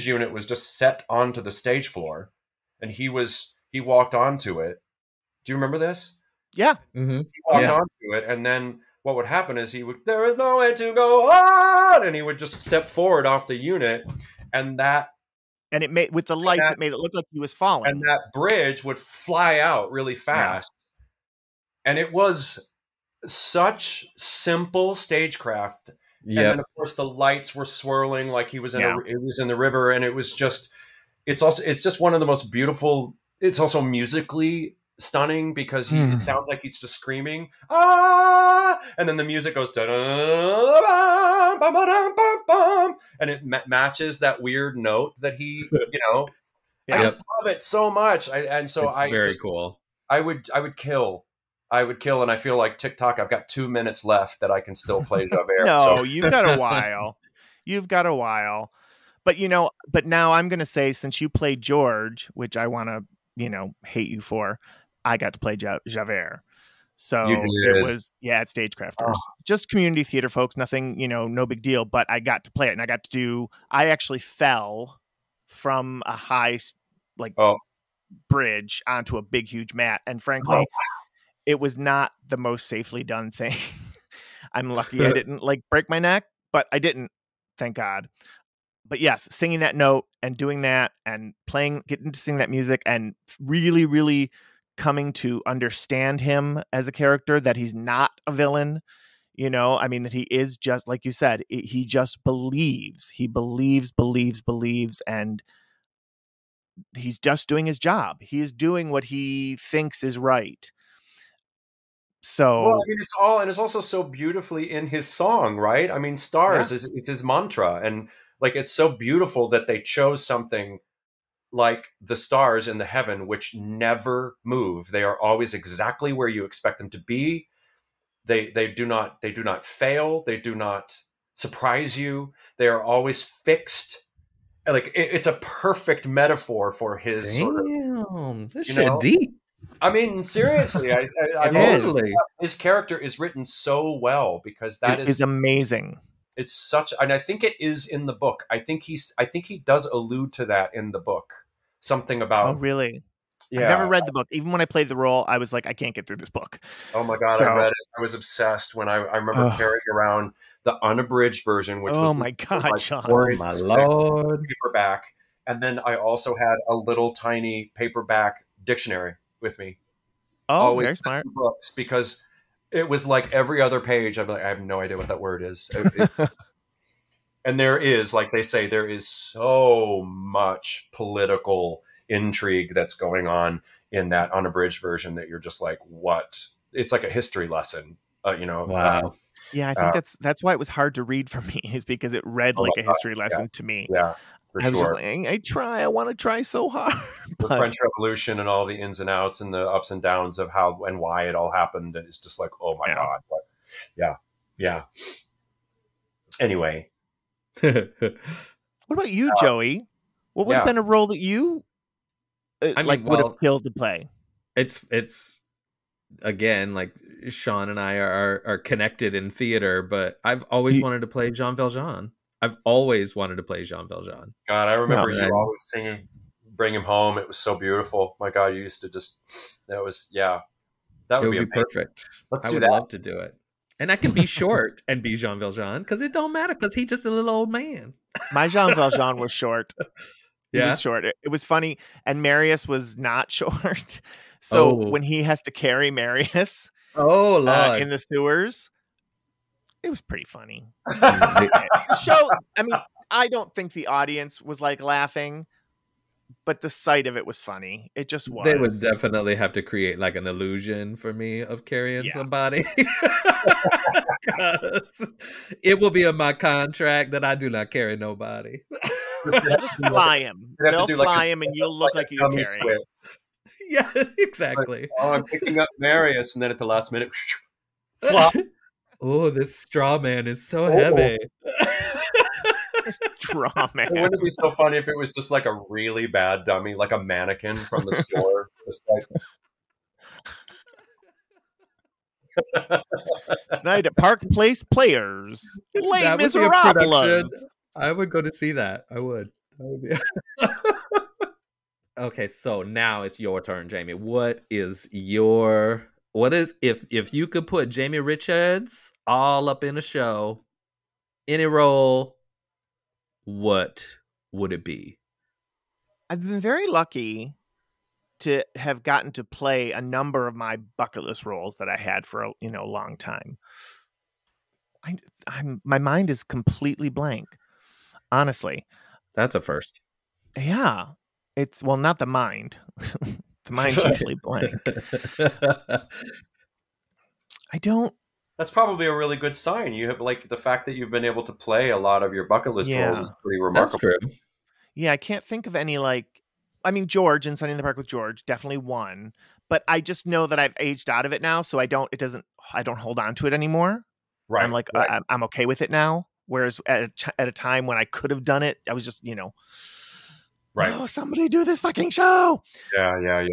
unit was just set onto the stage floor and he walked onto it. Do you remember this?
Yeah.
Mm-hmm.
He walked onto it, and then what would happen is there is no way to go on, and he would just step forward off the unit, and
it made with the lights, it made it look like he was falling,
and that bridge would fly out really fast, and it was such simple stagecraft. And then of course the lights were swirling like he was in it was in the river, and it was just it's just one of the most beautiful. It's also musically stunning because it sounds like he's just screaming and then the music goes and it matches that weird note that he I just love it so much. It's very cool. I would kill, and I feel like TikTok, I've got 2 minutes left that I can still play Javert.
No, you've got a while. But but now I'm going to say, since you played George, which I want to, hate you for, I got to play Javert. So it was, at Stagecrafters, just community theater folks, nothing, no big deal, but I got to play it, and I actually fell from a high, bridge onto a big, huge mat. And frankly, it was not the most safely done thing. I'm lucky I didn't break my neck, but I didn't, thank God. But yes, singing that note and doing that and getting to sing that music and really, really coming to understand him as a character, that he's not a villain, that he is just, like you said, he just believes. He believes, and he's just doing his job. He is doing what he thinks is right. So
it's also so beautifully in his song, right? I mean, Stars it's his mantra, and it's so beautiful that they chose something like the stars in the heaven, which never move. They are always exactly where you expect them to be. They do not fail. They do not surprise you. They are always fixed. It's a perfect metaphor for his
this shit deep.
I mean, seriously, his character is written so well, because that is
amazing.
It's such, and I think it is in the book. I think he does allude to that in the book. Something about.
Oh, really? Yeah. I've never read the book. Even when I played the role, I was like, I can't get through this book.
Oh my God, I read it. I was obsessed when I remember carrying around the unabridged version, which was
my God, Sean.
Oh my Lord.
Paperback. And then I also had a little tiny paperback dictionary with me.
Oh, always very smart.
Books, because it was like every other page. I'm like, I have no idea what that word is. And there is, like they say, there is so much political intrigue that's going on in that unabridged version that you're just like, what? It's like a history lesson,
Wow.
Yeah, I think that's why it was hard to read for me, is because it read like a history lesson to me.
Yeah.
I was just like, I want to try so hard.
The French Revolution and all the ins and outs and the ups and downs of how and why it all happened. And it's just like, oh my God. But yeah. Anyway.
What about you, Joey? What would have been a role that you would have killed to play?
It's again, like Sean and I are connected in theater, but I've always wanted to play Jean Valjean. I've always wanted to play Jean Valjean.
God, I remember you always singing "Bring Him Home." It was so beautiful. My God, you used to just. That would be perfect.
I would love to do it. And I can be short and be Jean Valjean, because it don't matter, because he's just a little old man.
My Jean Valjean was short. He
was
short. It was funny. And Marius was not short. So when he has to carry Marius in the sewers, it was pretty funny. I don't think the audience was laughing, but the sight of it was funny. It just was.
They would definitely have to create an illusion for me of carrying somebody. It will be in my contract that I do not carry nobody.
They'll just fly him. They'll fly him, and you'll look like you're carrying.
Yeah, exactly.
I'm picking up Marius, and then at the last minute, flop.
Oh, this straw man is so heavy.
Straw man.
Wouldn't it be so funny if it was just like a really bad dummy, like a mannequin from the store?
Tonight at Park Place Players, Les Miserables.
I would go to see that. I would be... Okay, so now it's your turn, Jamie. What is if you could put Jamie Richards all up in a show, any role, what would it be?
I've been very lucky to have gotten to play a number of my bucket list roles that I had for a long time. My mind is completely blank. Honestly.
That's a first.
Yeah. It's not the mind. The mind's usually blank. I don't.
That's probably a really good sign. You have like the fact that you've been able to play a lot of your bucket list roles is pretty remarkable.
That's true.
Yeah, I can't think of any George and Sunny in the Park with George, definitely one. But I just know that I've aged out of it now, so I don't hold on to it anymore.
Right.
I'm I'm okay with it now. Whereas at a time when I could have done it, I was just,
right.
Oh, somebody do this fucking show.
Yeah.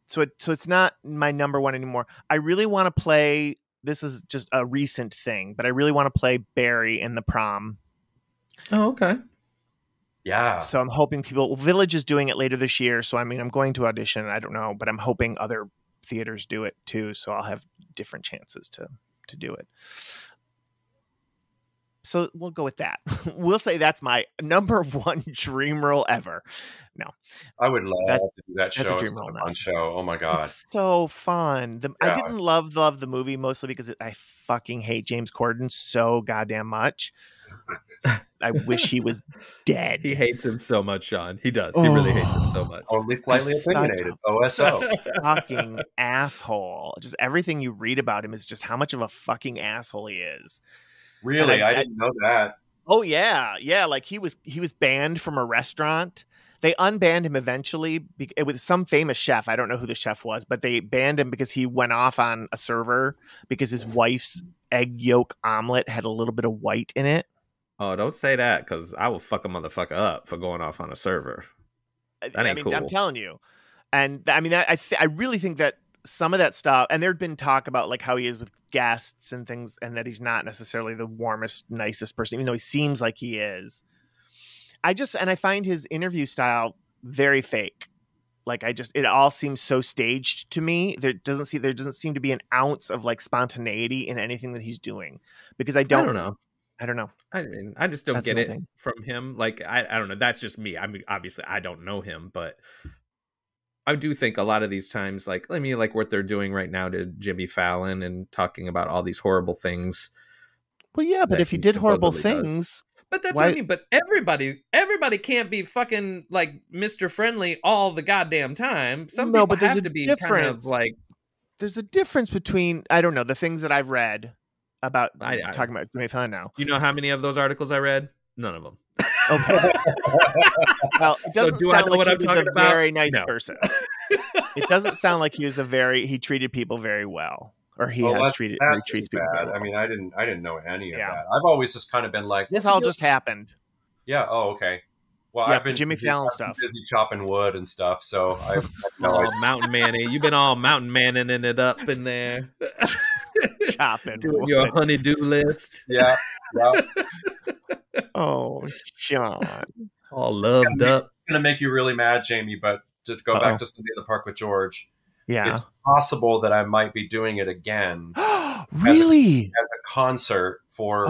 So it's not my number one anymore. I really want to play. This is just a recent thing, but I really want to play Barry in The Prom.
Oh, okay.
Yeah.
So I'm hoping Village is doing it later this year. So I'm going to audition. I don't know, but I'm hoping other theaters do it too. So I'll have different chances to do it. So we'll go with that. We'll say that's my number one dream role ever. No,
I would love to do that show.
That's a dream role now.
Show. Oh my God.
It's so fun. I didn't love the movie mostly because I fucking hate James Corden so goddamn much. I wish he was dead.
He hates him so much, Sean. He does. He really hates him so much.
Only slightly opinionated. OSO.
Fucking asshole. Just everything you read about him is just how much of a fucking asshole he is.
Really? I didn't know that.
Oh yeah. Yeah. Like he was banned from a restaurant. They unbanned him eventually with some famous chef. I don't know who the chef was, but they banned him because he went off on a server because his wife's egg yolk omelet had a little bit of white in it.
Oh, don't say that, because I will fuck a motherfucker up for going off on a server. That ain't cool.
I'm telling you. And I really think that some of that stuff, and there'd been talk about like how he is with guests and things, and that he's not necessarily the warmest, nicest person, even though he seems like he is. I find his interview style very fake. Like it all seems so staged to me. There doesn't seem to be an ounce of like spontaneity in anything that he's doing, because I don't know. I mean,
I just don't get it from him. Like, I don't know. That's just me. I mean, obviously I don't know him, but I do think a lot of these times, like what they're doing right now to Jimmy Fallon and talking about all these horrible things.
Well, yeah, but if he did horrible things,
but that's what I mean. But everybody can't be fucking like Mr. Friendly all the goddamn time. Some people have to be kind of like.
There's a difference between, I don't know, the things that I've read about talking about Jimmy Fallon now.
You know how many of those articles I read? None of them.
Okay. Well, it doesn't
do
sound
I know
like
what
he
I'm
was
talking
a
about?
very nice person. It doesn't sound like he treated people very well, or he treats people
bad.
well.
I mean, I didn't know any of that. I've always just kind of been like,
this all just happened.
Yeah. Oh, okay. Well, I've been
Jimmy Fallon stuff,
busy chopping wood and stuff. So I've
mountain manning. You've been all mountain manning it up in there.
Chopping
doing
wood.
Your honey-do list.
Yeah.
Oh, Sean.
All loved up.
It's going to make you really mad, Jamie, but to go back to Sunday in the Park with George, it's possible that I might be doing it again.
Really?
As a concert for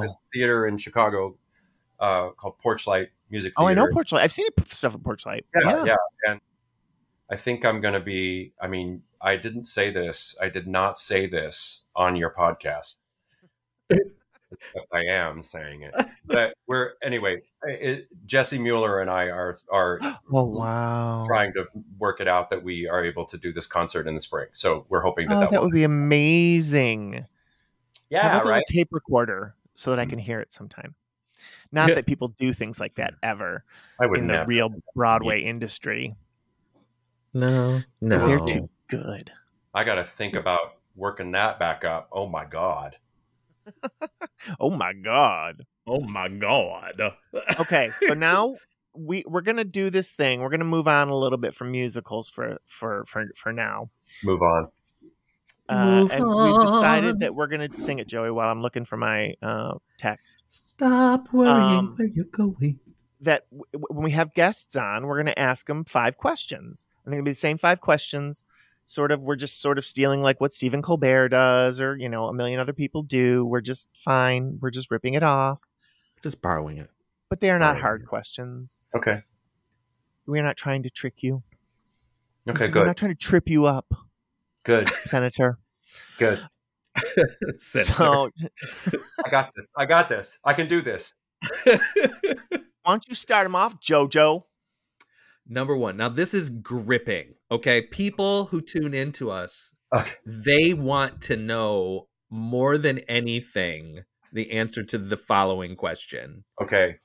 this theater in Chicago called Porchlight Music Theater.
Oh, I know Porchlight. I've seen stuff at Porchlight.
Yeah. And I think I'm going to be, I mean, I did not say this on your podcast. I am saying it. But Jesse Mueller and I are trying to work it out that we are able to do this concert in the spring. So we're hoping that
would be amazing.
Yeah,
have a tape recorder so that I can hear it sometime. Not that people do things like that ever in the real Broadway industry.
No,
they're too good.
I got to think about working that back up. Oh my God.
Oh my God.
Oh my God.
Okay, so now we're gonna do this thing. We're gonna move on a little bit from musicals for now.
Move on.
We've decided that we're gonna sing it, Joey, while I'm looking for my text.
Stop worrying where you're going.
That when we have guests on, we're gonna ask them 5 questions. And they're gonna be the same 5 questions. We're just sort of stealing like what Stephen Colbert does, or a million other people do. We're just fine. We're just ripping it off.
Just borrowing it.
But they are not hard questions.
Okay.
We're not trying to trick you.
Okay,
We're
good.
not trying to trip you up.
Good.
Senator.
Good.
So
I got this. I can do this.
why don't you start him off, JoJo?
Number one. Now, this is gripping, okay? People who tune into us,
Okay.
they want to know more than anything the answer to the following question.
Okay.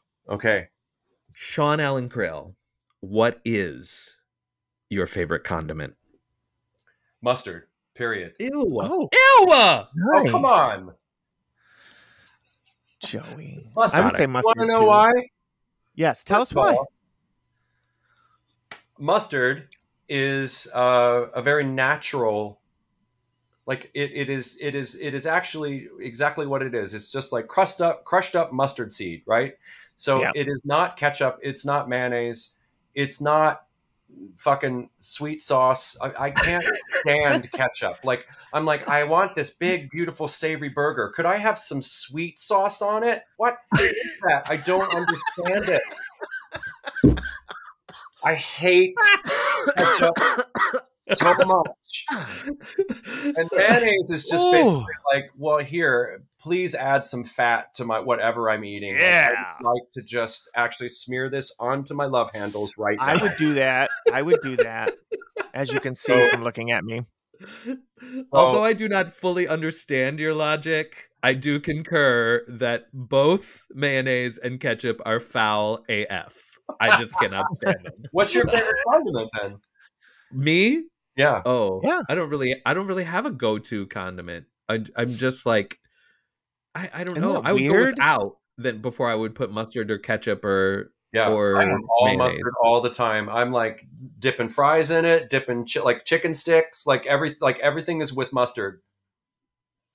Sean Allan Krill, what is your favorite condiment?
Mustard. Period.
Ew.
Oh.
Ew!
Nice.
Oh, come on.
Joey.
Mustard.
I would say mustard.
Want to know
too.
why?
Yes, tell us why.
Mustard is a very natural, like it is actually exactly what it is. It's just like crushed up mustard seed, right? So
Yeah.
it is not ketchup, it's not mayonnaise, it's not fucking sweet sauce. I can't stand ketchup. Like I'm like, I want this big, beautiful, savory burger. Could I have some sweet sauce on it? What is that? I don't understand it. I hate ketchup so much. And mayonnaise is just basically like, well, here, please add some fat to my whatever I'm eating.
Yeah.
Like, I would like to just actually smear this onto my love handles right now.
I would do that. As you can see from looking at me.
Although I do not fully understand your logic, I do concur that both mayonnaise and ketchup are foul AF. I just cannot stand them.
What's your favorite condiment then?
Me?
Yeah.
Oh,
yeah.
I don't really have a go-to condiment. I'm just like, I don't know. I would go without then before I would put mustard or ketchup or
I have all
mayonnaise.
mustard all the time. I'm like dipping fries in it, dipping like chicken sticks, like everything is with mustard.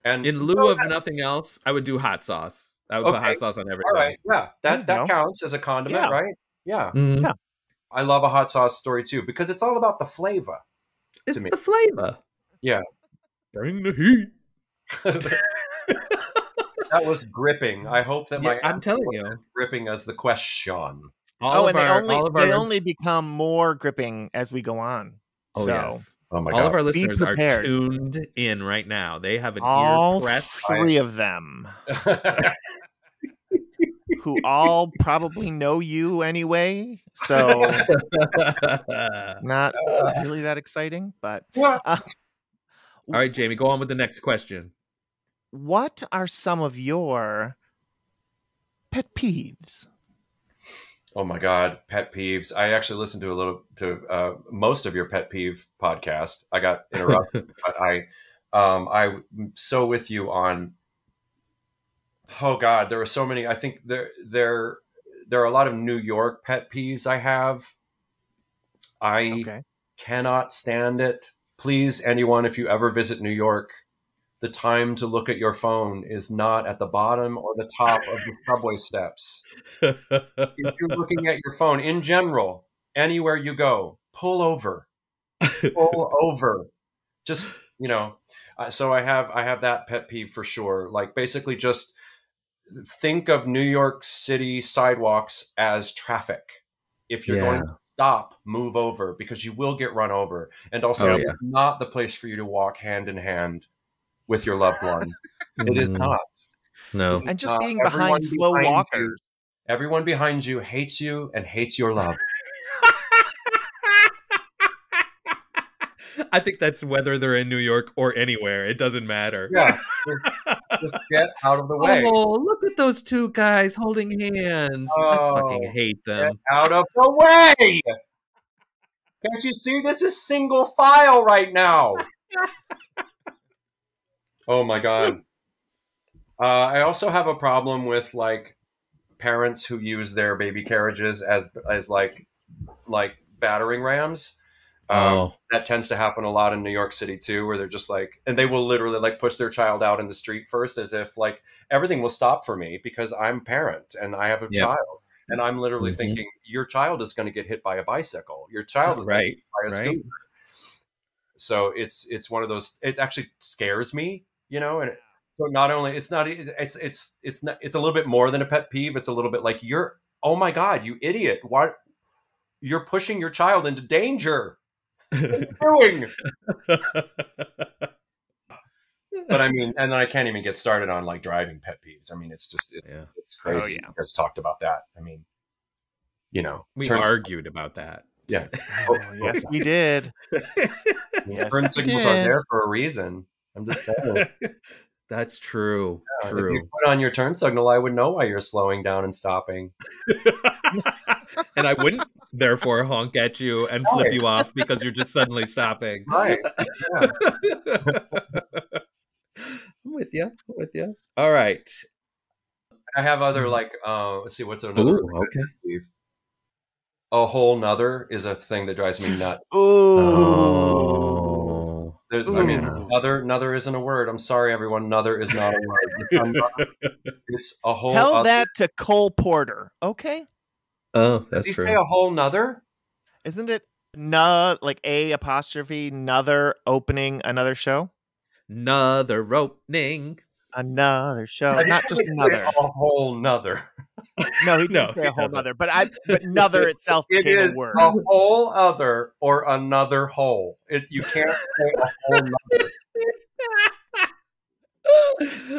And
in lieu of nothing else, I would do hot sauce. I would put hot sauce on everything.
All right, yeah, that counts as a condiment, right? Yeah.
Mm-hmm.
Yeah.
I love a hot sauce story too because it's all about the flavor.
It's the flavor.
Yeah.
Bring the heat.
That was gripping. I hope that
I'm telling you,
gripping as the question.
They only become more gripping as we go on.
Oh,
so,
yes.
Oh my
all
God.
of our listeners are tuned in right now. They have an
all
ear pressed.
3 of them. Who all probably know you anyway, so not really that exciting. But
all right, Jamie, go on with the next question.
What are some of your pet peeves?
Oh my God, pet peeves! I actually listened to most of your pet peeve podcast. I got interrupted, but I'm so with you on. Oh God, there are so many. I think there are a lot of New York pet peeves I have. I cannot stand it. Please, anyone, if you ever visit New York, the time to look at your phone is not at the bottom or the top of the subway steps. If you're looking at your phone in general, anywhere you go, pull over. Pull over. Just, so I have that pet peeve for sure. Like basically just think of New York City sidewalks as traffic. If you're going to stop, move over because you will get run over. And also, it's not the place for you to walk hand in hand with your loved one. It is not.
No.
And just being behind slow walkers.
Everyone behind you hates you and hates your love.
I think that's whether they're in New York or anywhere. It doesn't matter.
Yeah. Just get out of the way.
Oh, look at those 2 guys holding hands. I fucking hate them.
Get out of the way. Can't you see this is single file right now? Oh my God. I also have a problem with like parents who use their baby carriages as like battering rams. That tends to happen a lot in New York City too, where they're just like, and they will literally like push their child out in the street first as if like everything will stop for me because I'm a parent and I have a child. And I'm literally thinking your child is going to get hit by a bicycle. Your child is going to get hit by a scooter. So it's one of those, it actually scares me, and so not only it's not, it's a little bit more than a pet peeve. It's a little bit like oh my God, you idiot. What? You're pushing your child into danger. doing? But I mean, and I can't even get started on like driving pet peeves. I mean, it's crazy. You guys talked about that. I mean, you know,
we argued about that.
Yeah.
Yes, we did.
Yes, turn signals are there for a reason. I'm just saying.
That's true.
Yeah,
true.
If you put on your turn signal, I would know why you're slowing down and stopping.
And I wouldn't, therefore, honk at you and flip you off because you're just suddenly stopping.
Right. Yeah.
I'm with you. All right.
I have other like let's see, what's another?
Ooh, okay.
A whole nother is a thing that drives me nuts.
Ooh.
I mean, another isn't a word. I'm sorry, everyone. Another is not a word. It's a whole.
Tell that to Cole Porter, okay?
Oh, that's
true. Does he
true.
say a whole nother?
Isn't it like a apostrophe another opening another show?
Another opening.
Another show, not just another.
A whole nother.
No, he didn't say a whole nother, but another itself became a word.
A whole other or another whole. You can't say a whole nother.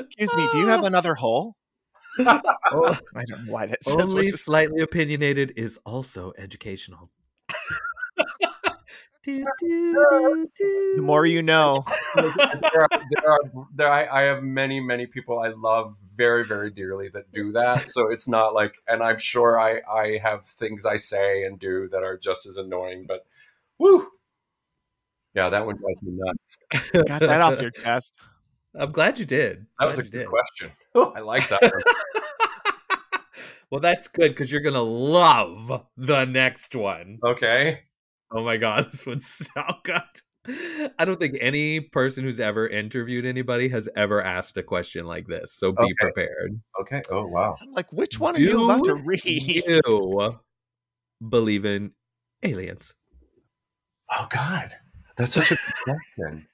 Excuse me, do you have another hole? I don't know why that says.
Only slightly opinionated is also educational.
The more you know.
I have many people I love very, very dearly that do that. So it's not like, and I'm sure I have things I say and do that are just as annoying, but woo. Yeah, that one drives me nuts.
Got that off your chest.
I'm glad you did.
That was a good question. I like that one.
Well, that's good because you're going to love the next one.
Okay.
Oh my God, this one's so good. I don't think any person who's ever interviewed anybody has ever asked a question like this. So be prepared.
Okay. Oh, wow.
I'm like, which one are you about to read?
You believe in aliens?
Oh, God. That's such a good question.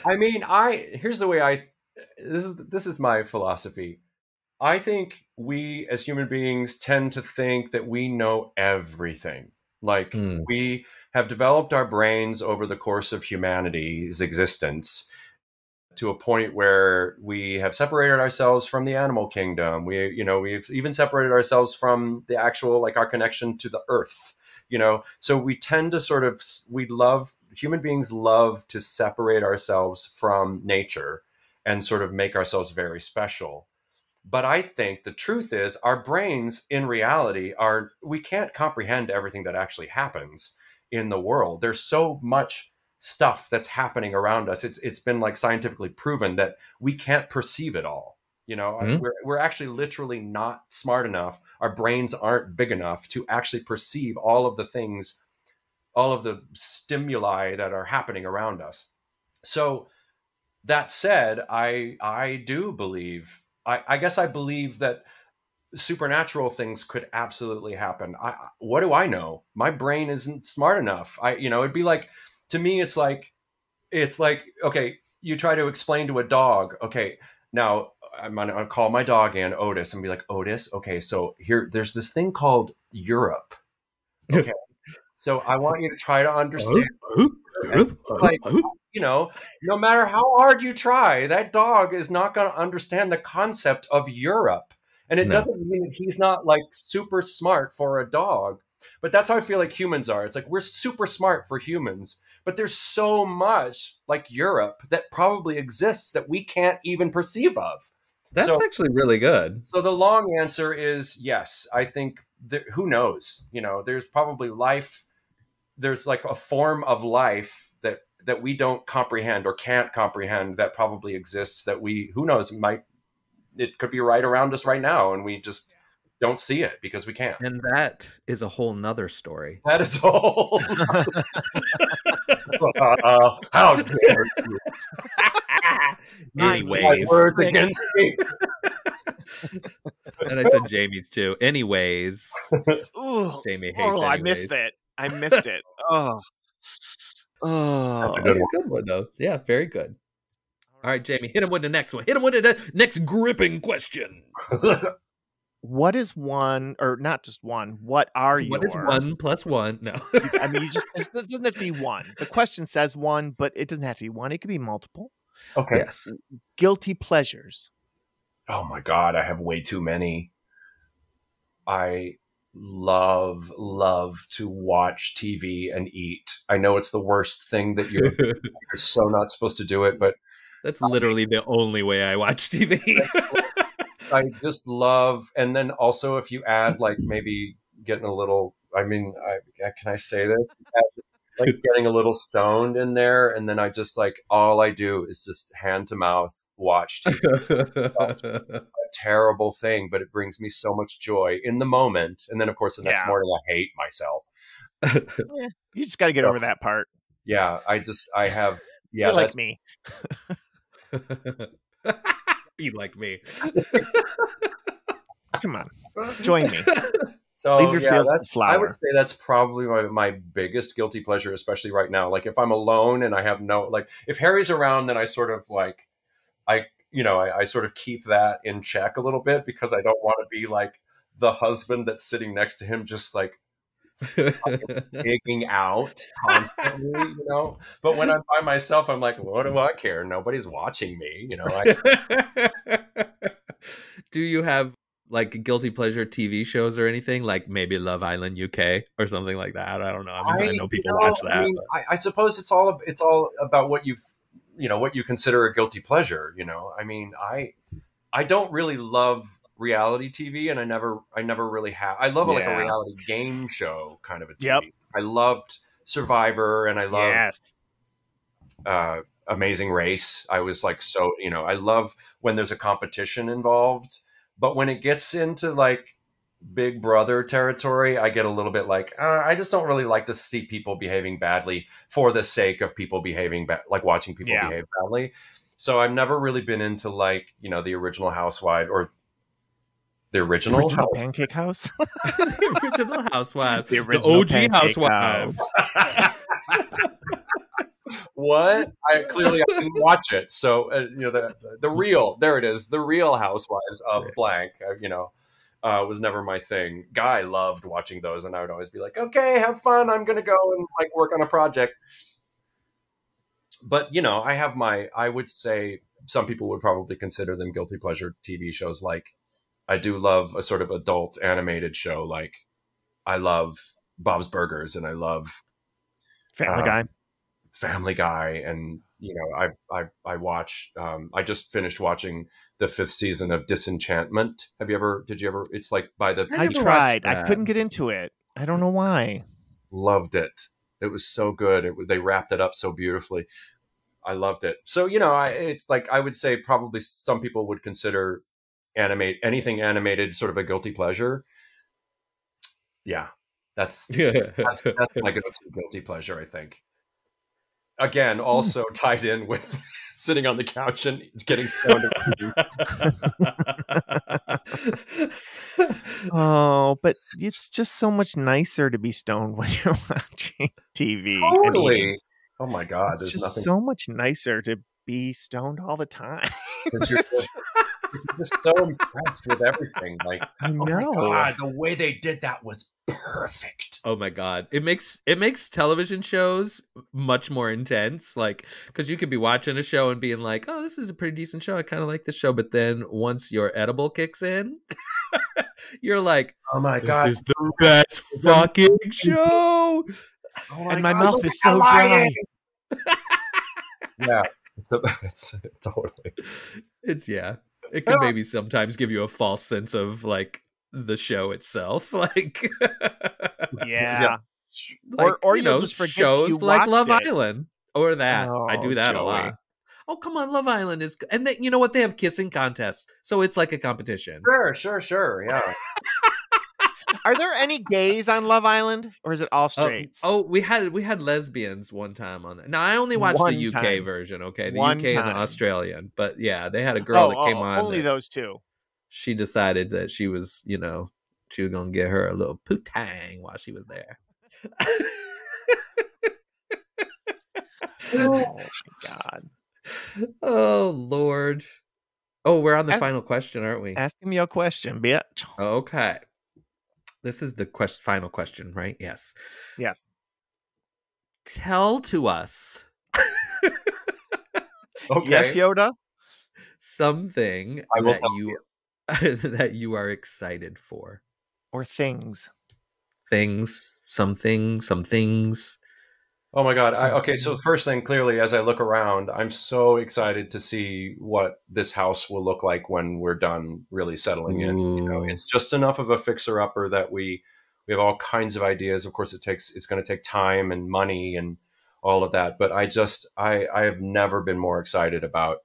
I mean, here's the way this is my philosophy. I think we as human beings tend to think that we know everything. Like we have developed our brains over the course of humanity's existence to a point where we have separated ourselves from the animal kingdom. We've even separated ourselves from the actual, like our connection to the earth, so we tend to human beings love to separate ourselves from nature and sort of make ourselves very special. But I think the truth is our brains in reality we can't comprehend everything that actually happens in the world. There's so much stuff that's happening around us. It's been like scientifically proven that we can't perceive it all. We're actually literally not smart enough. Our brains aren't big enough to actually perceive all of the things, all of the stimuli that are happening around us. So that said, I do believe, I guess I believe that supernatural things could absolutely happen. What do I know? My brain isn't smart enough. It'd be like, to me, it's like, okay, you try to explain to a dog, okay, now I'm going to call my dog in, Otis, and be like, Otis, okay, so there's this thing called Europe. Okay. So I want you to try to understand. Like, no matter how hard you try, that dog is not going to understand the concept of Europe. And it doesn't mean that he's not like super smart for a dog. But that's how I feel like humans are. It's like we're super smart for humans, but there's so much like Europe that probably exists that we can't even perceive of.
That's actually really good.
So the long answer is yes. I think who knows? There's probably life. There's like a form of life that we don't comprehend or can't comprehend that probably exists that who knows, it could be right around us right now. And we just don't see it because we can't.
And that is a whole nother story.
That is a whole how dare you?
Anyways.
Words against me.
And I said Jamie's too. Anyways.
Ooh,
Jamie hates anyways.
I missed it.
That's a good one, though. Yeah, very good. All right, Jamie, hit him with the next one. Hit him with the next gripping question.
what is one, or not just one, what are your...
What is 1 plus 1? No.
I mean, it doesn't have to be one. The question says one, but it doesn't have to be one. It could be multiple.
Okay.
Yes.
Guilty pleasures.
Oh my God, I have way too many. I love to watch TV and eat. I know it's the worst thing that you're so not supposed to do it, but
that's literally the only way I watch TV.
I just love, and then also if you add like maybe getting a little, I mean, can I say this? Like getting a little stoned in there, and then I just like, all I do is just hand to mouth watch TV. A terrible thing, but it brings me so much joy in the moment. And then of course the next morning I hate myself.
Yeah, you just got to get over that part.
Yeah, I have. Yeah,
you're like me.
Be like me.
Come on, join me.
So
leave your field flower.
I would say that's probably my biggest guilty pleasure, especially right now. Like if I'm alone and I have no, like if Harry's around, then I sort of like, I sort of keep that in check a little bit, because I don't want to be like the husband that's sitting next to him, just like digging out constantly, you know. But when I'm by myself, I'm like, what do I care? Nobody's watching me, you know.
Do you have like guilty pleasure TV shows or anything, like maybe Love Island UK or something like that? I don't know. I know people watch that.
I mean, I suppose it's all about what what you consider a guilty pleasure. You know, I mean, I don't really love reality TV, and I never really have. I love like a reality game show kind of a TV.
Yep.
I loved Survivor, and I loved Amazing Race. I was like, so, I love when there's a competition involved, but when it gets into like Big Brother territory, I get a little bit like, I just don't really like to see people behaving badly for the sake of people behaving like watching people behave badly. So I've never really been into like, the original Housewife or the original
Pancake House.
The original Housewife.
The OG
Housewives.
What? I didn't watch it. So the real, there it is, the Real Housewives of blank. Was never my thing. Guy loved watching those, and I would always be like, okay, have fun. I'm gonna go and like work on a project. But I would say some people would probably consider them guilty pleasure TV shows. Like I do love a sort of adult animated show. Like I love Bob's Burgers, and I love Family Guy, and I watch. I just finished watching the 5th season of Disenchantment. Did you ever? It's like by the.
I tried. I couldn't get into it. I don't know why.
Loved it. It was so good. They wrapped it up so beautifully. I loved it. So it's like I would say probably some people would consider anything animated sort of a guilty pleasure. Yeah, that's my go-to guilty pleasure, I think. Again, also tied in with sitting on the couch and getting stoned.
Oh, but it's just so much nicer to be stoned when you're watching TV.
Totally. I mean, oh my God.
It's just so much nicer to be stoned all the time.
You're just so impressed with everything. Like,
I know.
Oh my God, the way they did that was perfect.
Oh my God. It makes television shows much more intense. Like, because you could be watching a show and being like, oh, this is a pretty decent show. I kind of like this show. But then once your edible kicks in, you're like,
oh my God,
this is the best fucking show.
Oh and my mouth is so dry.
Yeah. It's totally.
It can maybe sometimes give you a false sense of like the show itself, like
like, or you'll just forget
shows like Love
it.
Island or that. I do that a lot. Oh, come on, Love Island is, and then you know what, they have kissing contests, so it's like a competition.
Sure, yeah.
Are there any gays on Love Island, or is it all straights?
We had lesbians one time on it. Now I only watched the UK version, okay, the UK and the Australian, but yeah, they had a girl that came on.
Only those two. She
decided that she was, she was gonna get her a little poo-tang while she was there.
Oh my God.
Oh Lord. Oh, we're on the final question, aren't we?
Ask me your question, bitch.
Okay. This is the final question, right? Yes.
Yes.
Tell to us.
Okay.
Yes, Yoda.
Something that you are excited for.
Or things.
Things, some things.
Oh my God. Okay. So the first thing, clearly, as I look around, I'm so excited to see what this house will look like when we're done really settling in. You know, it's just enough of a fixer upper that we have all kinds of ideas. Of course, it's going to take time and money and all of that. But I have never been more excited about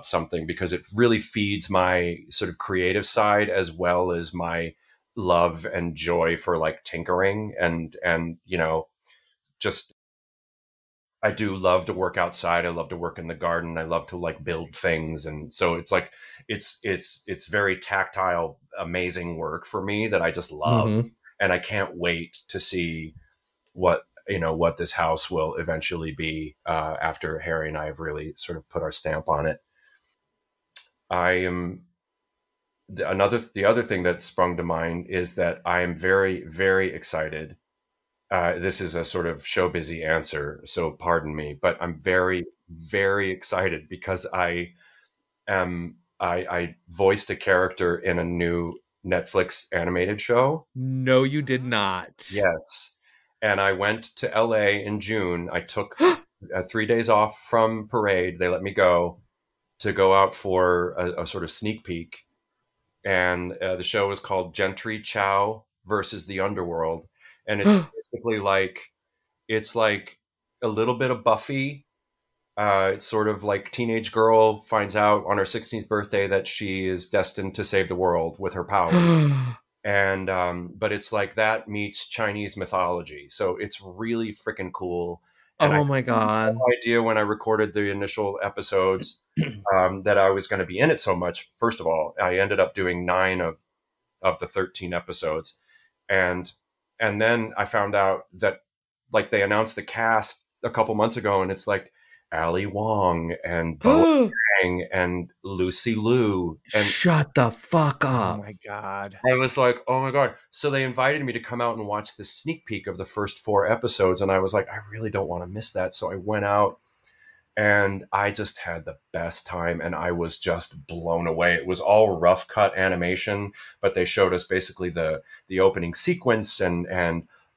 something, because it really feeds my sort of creative side as well as my love and joy for like tinkering and, you know, just, I do love to work outside. I love to work in the garden. I love to like build things. And so it's like, it's very tactile, amazing work for me that I just love.
Mm-hmm.
And I can't wait to see what this house will eventually be after Harry and I have really sort of put our stamp on it. The other thing that sprung to mind is that I am very, very excited. This is a sort of show busy answer, so pardon me, but I'm very, very excited because I voiced a character in a new Netflix animated show.
No, you did not.
Yes. And I went to LA in June. I took 3 days off from Parade. They let me go out for a sort of sneak peek. And the show is called Gentry Chow versus the Underworld. And it's basically it's like a little bit of Buffy. It's sort of like teenage girl finds out on her 16th birthday that she is destined to save the world with her powers. And but it's like that meets Chinese mythology. So it's really freaking cool. And
oh my God.
I had no idea when I recorded the initial episodes that I was going to be in it so much. First of all, I ended up doing 9 of the 13 episodes. And then I found out that like they announced the cast a couple months ago, and it's like Ali Wong and Bo Yang and Lucy Liu. And
shut the fuck up.
Oh my God.
I was like, oh my God. So they invited me to come out and watch this sneak peek of the first 4 episodes. And I was like, I really don't want to miss that. So I went out and I just had the best time, and I was just blown away. It was all rough cut animation, but they showed us basically the opening sequence and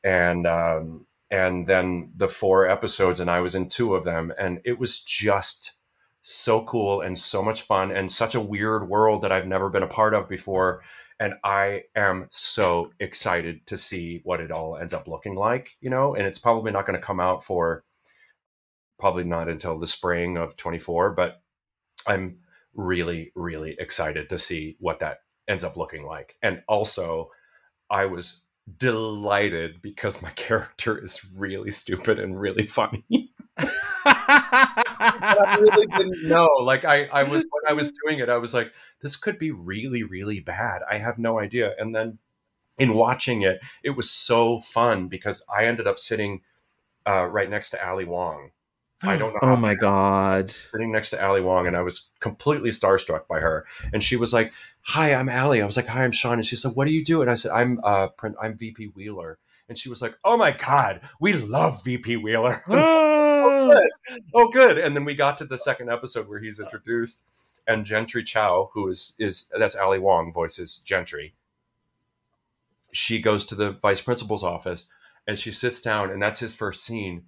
then the 4 episodes, and I was in 2 of them, and it was just so cool and so much fun and such a weird world that I've never been a part of before. And I am so excited to see what it all ends up looking like, you know, and it's probably not going to come out for probably not until the spring of 24, but I'm really, really excited to see what that ends up looking like. And also I was delighted because my character is really stupid and really funny. I really didn't know. Like I was, when I was doing it, I was like, this could be really, really bad. I have no idea. And then in watching it, it was so fun because I ended up sitting right next to Ali Wong. I don't know.
Oh my God.
Sitting next to Ali Wong, and I was completely starstruck by her. And she was like, hi, I'm Ali. I was like, hi, I'm Sean. And she said, what do you do? And I said, I'm VP Wheeler. And she was like, oh my God, we love VP Wheeler. Oh, good. And then we got to the second episode where he's introduced, and Gentry Chow, who is that's Ali Wong, voices Gentry. She goes to the vice principal's office and she sits down, and that's his first scene.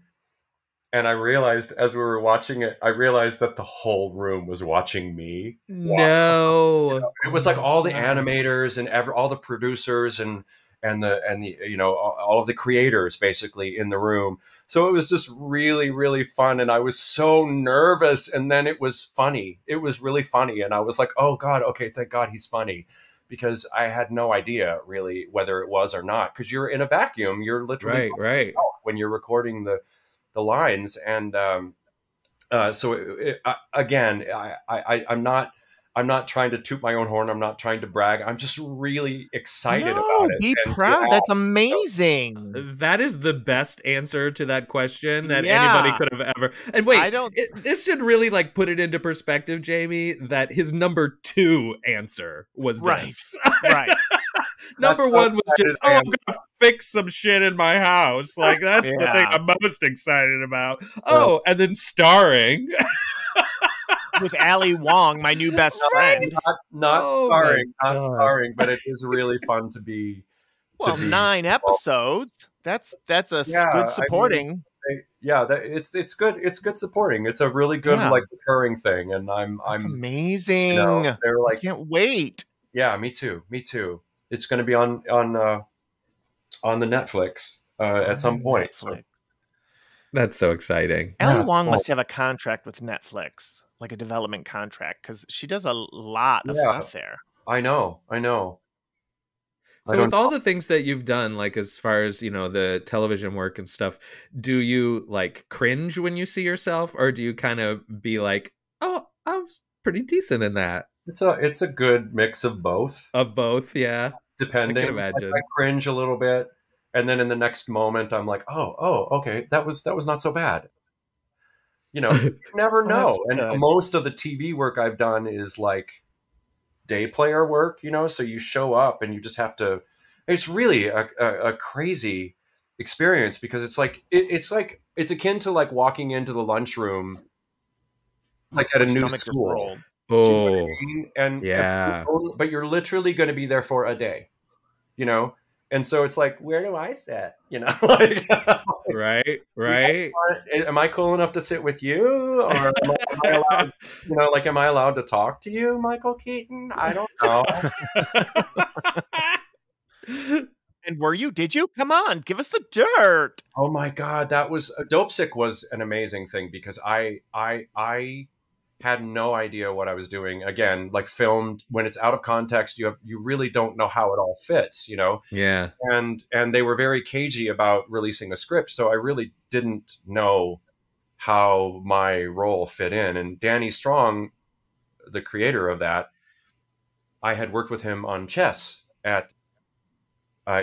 And I realized as we were watching it, I realized that the whole room was watching me.
No.
It was like all the animators and all the producers and the you know, all of the creators basically in the room. So it was just really, really fun. And I was so nervous. And then it was funny. It was really funny. And I was like, oh God, okay, thank God he's funny. Because I had no idea really whether it was or not. Because you're in a vacuum. You're literally
right
when you're recording the lines. And so again, I'm not I'm not trying to toot my own horn. I'm not trying to brag. I'm just really excited about it.
Be proud. That's amazing.
That is the best answer to that question that anybody could have ever. And wait, this should really like put it into perspective, Jamie, that his number 2 answer was this.
Right.
Number 1 was just, I'm gonna fix some shit in my house. Like that's the thing I'm most excited about. Oh, and then starring
with Ali Wong, my new best friend.
Not starring, but it is really fun to be.
Well, 9 episodes. That's a good supporting.
It's good. It's good supporting. It's a really good like recurring thing, and I'm
amazing.
They're like,
I can't wait.
Yeah, me too. It's going to be on the Netflix at some point. So.
That's so exciting.
Ali Wong must have a contract with Netflix, like a development contract, because she does a lot of stuff there.
I know.
So with all the things that you've done, like as far as, the television work and stuff, do you like cringe when you see yourself, or do you kind of be like, oh, I was pretty decent in that?
It's a good mix of both.
Yeah.
Depending.
I can imagine.
I cringe a little bit, and then in the next moment, I'm like, oh, okay, that was not so bad. You never know. And most of the TV work I've done is like day player work, so you show up and you just have to. It's really a crazy experience because it's akin to like walking into the lunchroom, like at a new school.
Oh,
and but you're literally going to be there for a day, and so it's like, where do I sit? Like,
right.
Am I cool enough to sit with you, or am I allowed, am I allowed to talk to you, Michael Keaton? I don't know.
And did you? Come on, give us the dirt.
Oh my God, that was Dope Sick was an amazing thing because I had no idea what I was doing. Again, like filmed when it's out of context, you really don't know how it all fits,
Yeah.
And they were very cagey about releasing a script, so I really didn't know how my role fit in. And Danny Strong, the creator of that, I had worked with him on Chess at.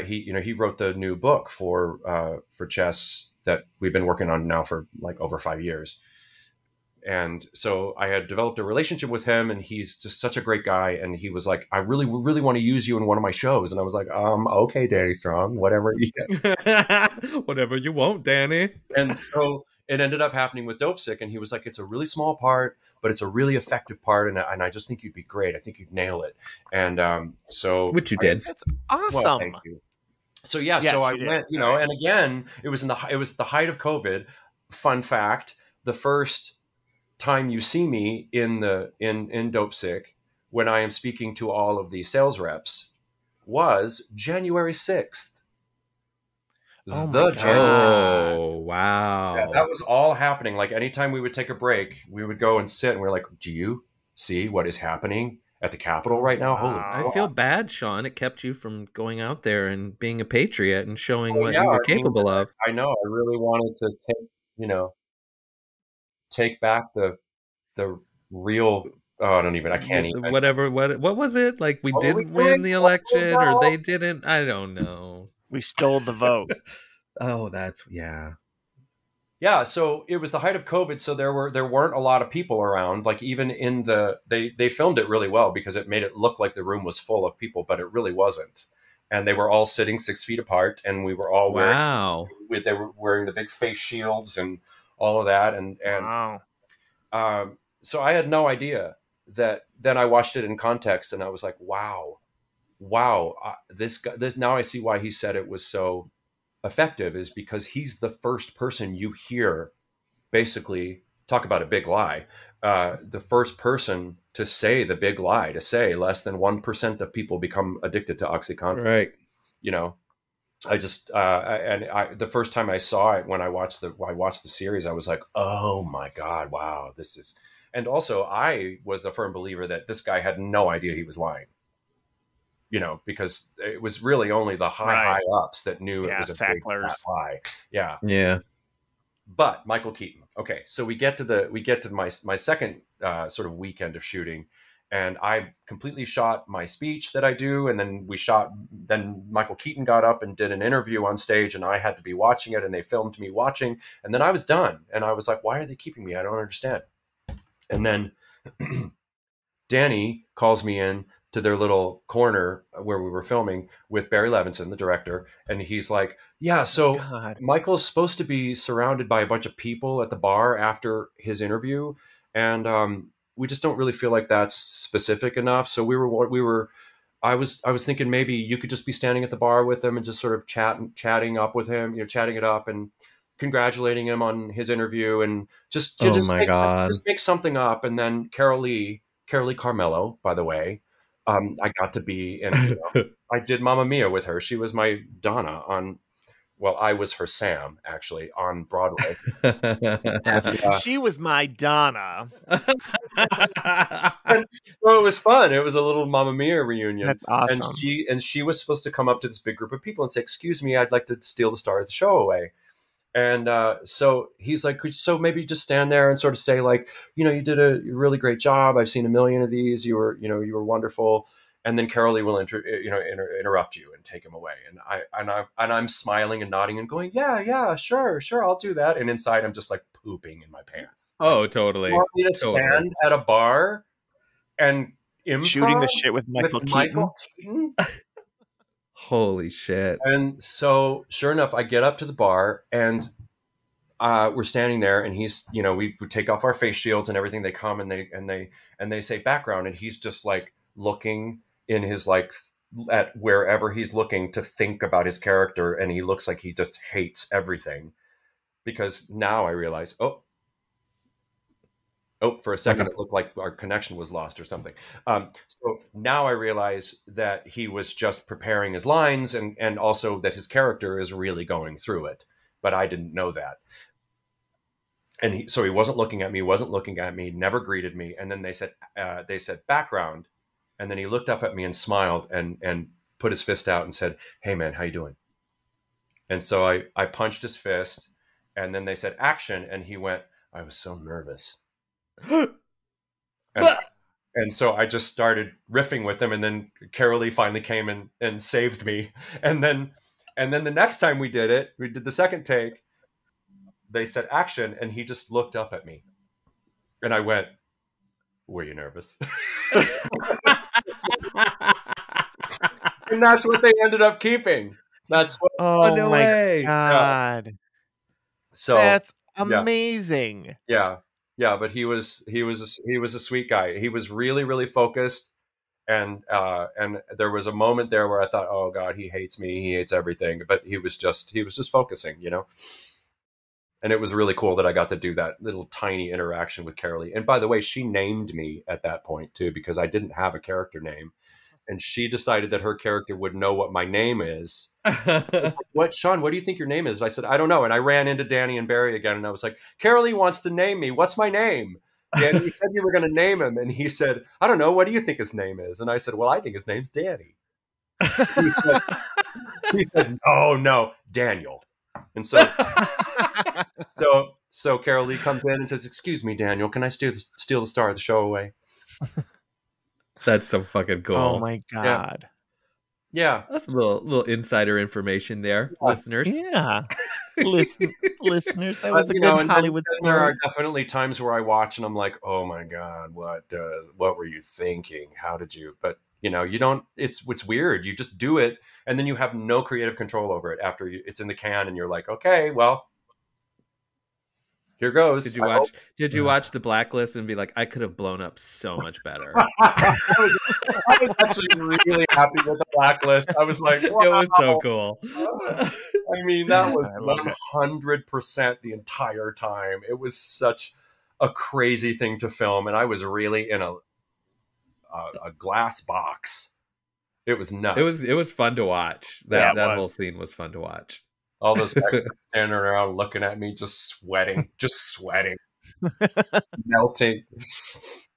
He wrote the new book for Chess that we've been working on now for like over 5 years. And so I had developed a relationship with him, and he's just such a great guy. And he was like, I really, really want to use you in one of my shows. And I was like, okay, Danny Strong, whatever you get.
Whatever you want, Danny.
And so it ended up happening with Dope Sick. And he was like, it's a really small part, but it's a really effective part. And I just think you'd be great. I think you'd nail it. And
which you did.
That's awesome.
Well, thank you. So so I went, and again, it was the height of COVID. Fun fact: the first time you see me in Dope Sick, when I am speaking to all of the sales reps, was January 6th.
Oh
wow!
Yeah, that was all happening. Like anytime we would take a break, we would go and sit, and we're like, "Do you see what is happening at the Capitol right now?" Holy!
I feel bad, Sean. It kept you from going out there and being a patriot and showing what you were capable of.
I know. I really wanted to take back the real. Oh, I can't even.
Whatever. What was it? Like we didn't win the election, or they didn't. I don't know.
We stole the vote.
Oh, that's yeah.
Yeah, so it was the height of COVID, so there weren't a lot of people around. Like even in they filmed it really well because it made it look like the room was full of people, but it really wasn't. And they were all sitting 6 feet apart, and we were all they were wearing the big face shields and all of that, and so I had no idea that. Then I watched it in context, and I was like, wow, this guy. Now I see why he said it was so effective, is because he's the first person you hear basically talk about a big lie. The first person to say the big lie, to say less than 1% of people become addicted to OxyContin.
Right.
I just the first time I saw it, when I watched the series, I was like, oh my God, wow, this is. And also I was a firm believer that this guy had no idea he was lying. Because it was really only the high ups that knew it was a big lie. Yeah.
Yeah.
But Michael Keaton. Okay. So we get to my second sort of weekend of shooting, and I completely shot my speech that I do. And then Michael Keaton got up and did an interview on stage, and I had to be watching it, and they filmed me watching. And then I was done. And I was like, why are they keeping me? I don't understand. And then Danny calls me in to their little corner where we were filming with Barry Levinson, the director. And he's like, yeah, so Michael's supposed to be surrounded by a bunch of people at the bar after his interview. And we just don't really feel like that's specific enough. So I was thinking maybe you could just be standing at the bar with him and just sort of chatting up with him, chatting it up and congratulating him on his interview, and just make something up. And then Carolee Carmelo, by the way, I got to be in, I did Mamma Mia with her. She was my Donna I was her Sam, actually, on Broadway.
She was my Donna.
And so it was fun. It was a little Mamma Mia reunion.
That's awesome.
And she was supposed to come up to this big group of people and say, excuse me, I'd like to steal the star of the show away. And so he's like, so maybe just stand there and sort of say, like, you did a really great job. I've seen a million of these. You were wonderful. And then Carolee will interrupt you and take him away. And I'm smiling and nodding and going, yeah, sure, I'll do that. And inside I'm just like pooping in my pants.
Oh, totally.
You want me to stand at a bar and improv
shooting the shit with Michael
Keaton?
Holy shit.
And so sure enough, I get up to the bar, and we're standing there, and he's, we take off our face shields and everything. They come and they say background, and he's just like looking in his, like, at wherever he's looking to think about his character. And he looks like he just hates everything, because now I realize, for a second, it looked like our connection was lost or something. So now I realize that he was just preparing his lines, and also that his character is really going through it. But I didn't know that. And so he wasn't looking at me, never greeted me. And then they said background. And then he looked up at me and smiled and put his fist out and said, hey man, how you doing? And so I punched his fist, and then they said action. And he went, I was so nervous. And so I just started riffing with him, and then Carolee finally came and saved me. And then the next time we did the second take, they said action, and he just looked up at me, and I went, were you nervous? And that's what they ended up keeping. That's what.
Oh no way! God, yeah.
So
that's amazing.
Yeah. But he was a sweet guy. He was really, really focused, and there was a moment there where I thought, oh God, he hates me. He hates everything. But he was just focusing, And it was really cool that I got to do that little tiny interaction with Carolee. And by the way, she named me at that point too, because I didn't have a character name. And she decided that her character would know what my name is. Like, what, Sean, what do you think your name is? And I said, I don't know. And I ran into Danny and Barry again. And I was like, Carolee wants to name me. What's my name? Danny, you said you were going to name him. And he said, I don't know. What do you think his name is? And I said, well, I think his name's Danny. He said, no, Daniel. And so Carolee comes in and says, excuse me, Daniel, can I steal the star of the show away?
That's so fucking cool.
Oh my God.
Yeah.
That's a little insider information there, listeners.
Yeah. Listeners, that was a good Hollywood story.
There are definitely times where I watch and I'm like, oh my God, what were you thinking? How did you? But you don't, it's weird. You just do it, and then you have no creative control over it after it's in the can, and you're like, okay, well, here goes.
Did you watch The Blacklist and be like, I could have blown up so much better?
I was actually really happy with The Blacklist. I was like, wow.
It was so cool.
I mean, that was 100% the entire time. It was such a crazy thing to film, and I was really in a glass box. It was nuts.
It was fun to watch. That whole scene was fun to watch.
All those guys standing around looking at me, just sweating, melting. It's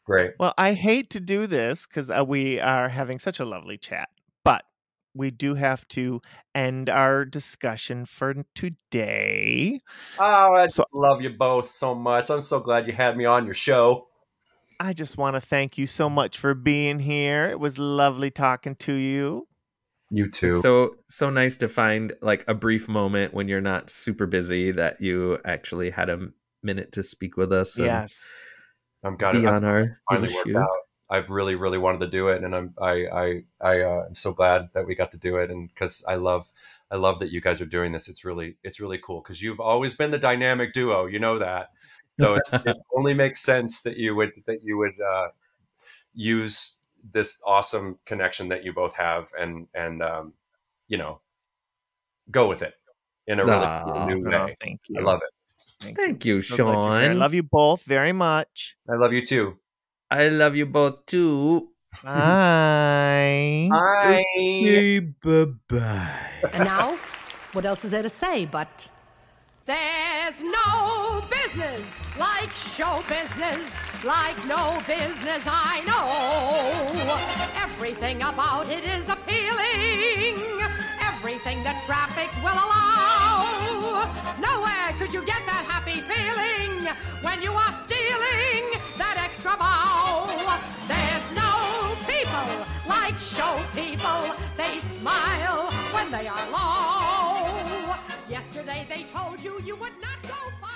great.
Well, I hate to do this because we are having such a lovely chat, but we do have to end our discussion for today.
Oh, I just love you both so much. I'm so glad you had me on your show.
I just want to thank you so much for being here. It was lovely talking to you.
You too.
It's so nice to find like a brief moment when you're not super busy that you actually had a minute to speak with us.
Yes.
I'm glad
be
it
on our
finally worked out. I've really, really wanted to do it, and I'm so glad that we got to do it, and because I love that you guys are doing this. It's really cool because you've always been the dynamic duo. You know that, so it only makes sense that you would use this awesome connection that you both have and go with it in a really new way.
Thank you.
I love it.
Thank you,
So
Sean.
I love you both very much.
I love you too.
I love you both too.
Bye.
Bye.
Okay, bye-bye.
And now, what else is there to say but... There's no business like show business, like no business I know. Everything about it is appealing, everything that traffic will allow. Nowhere could you get that happy feeling when you are stealing that extra bow. There's no people like show people, they smile when they are low. Yesterday they told you would not go far.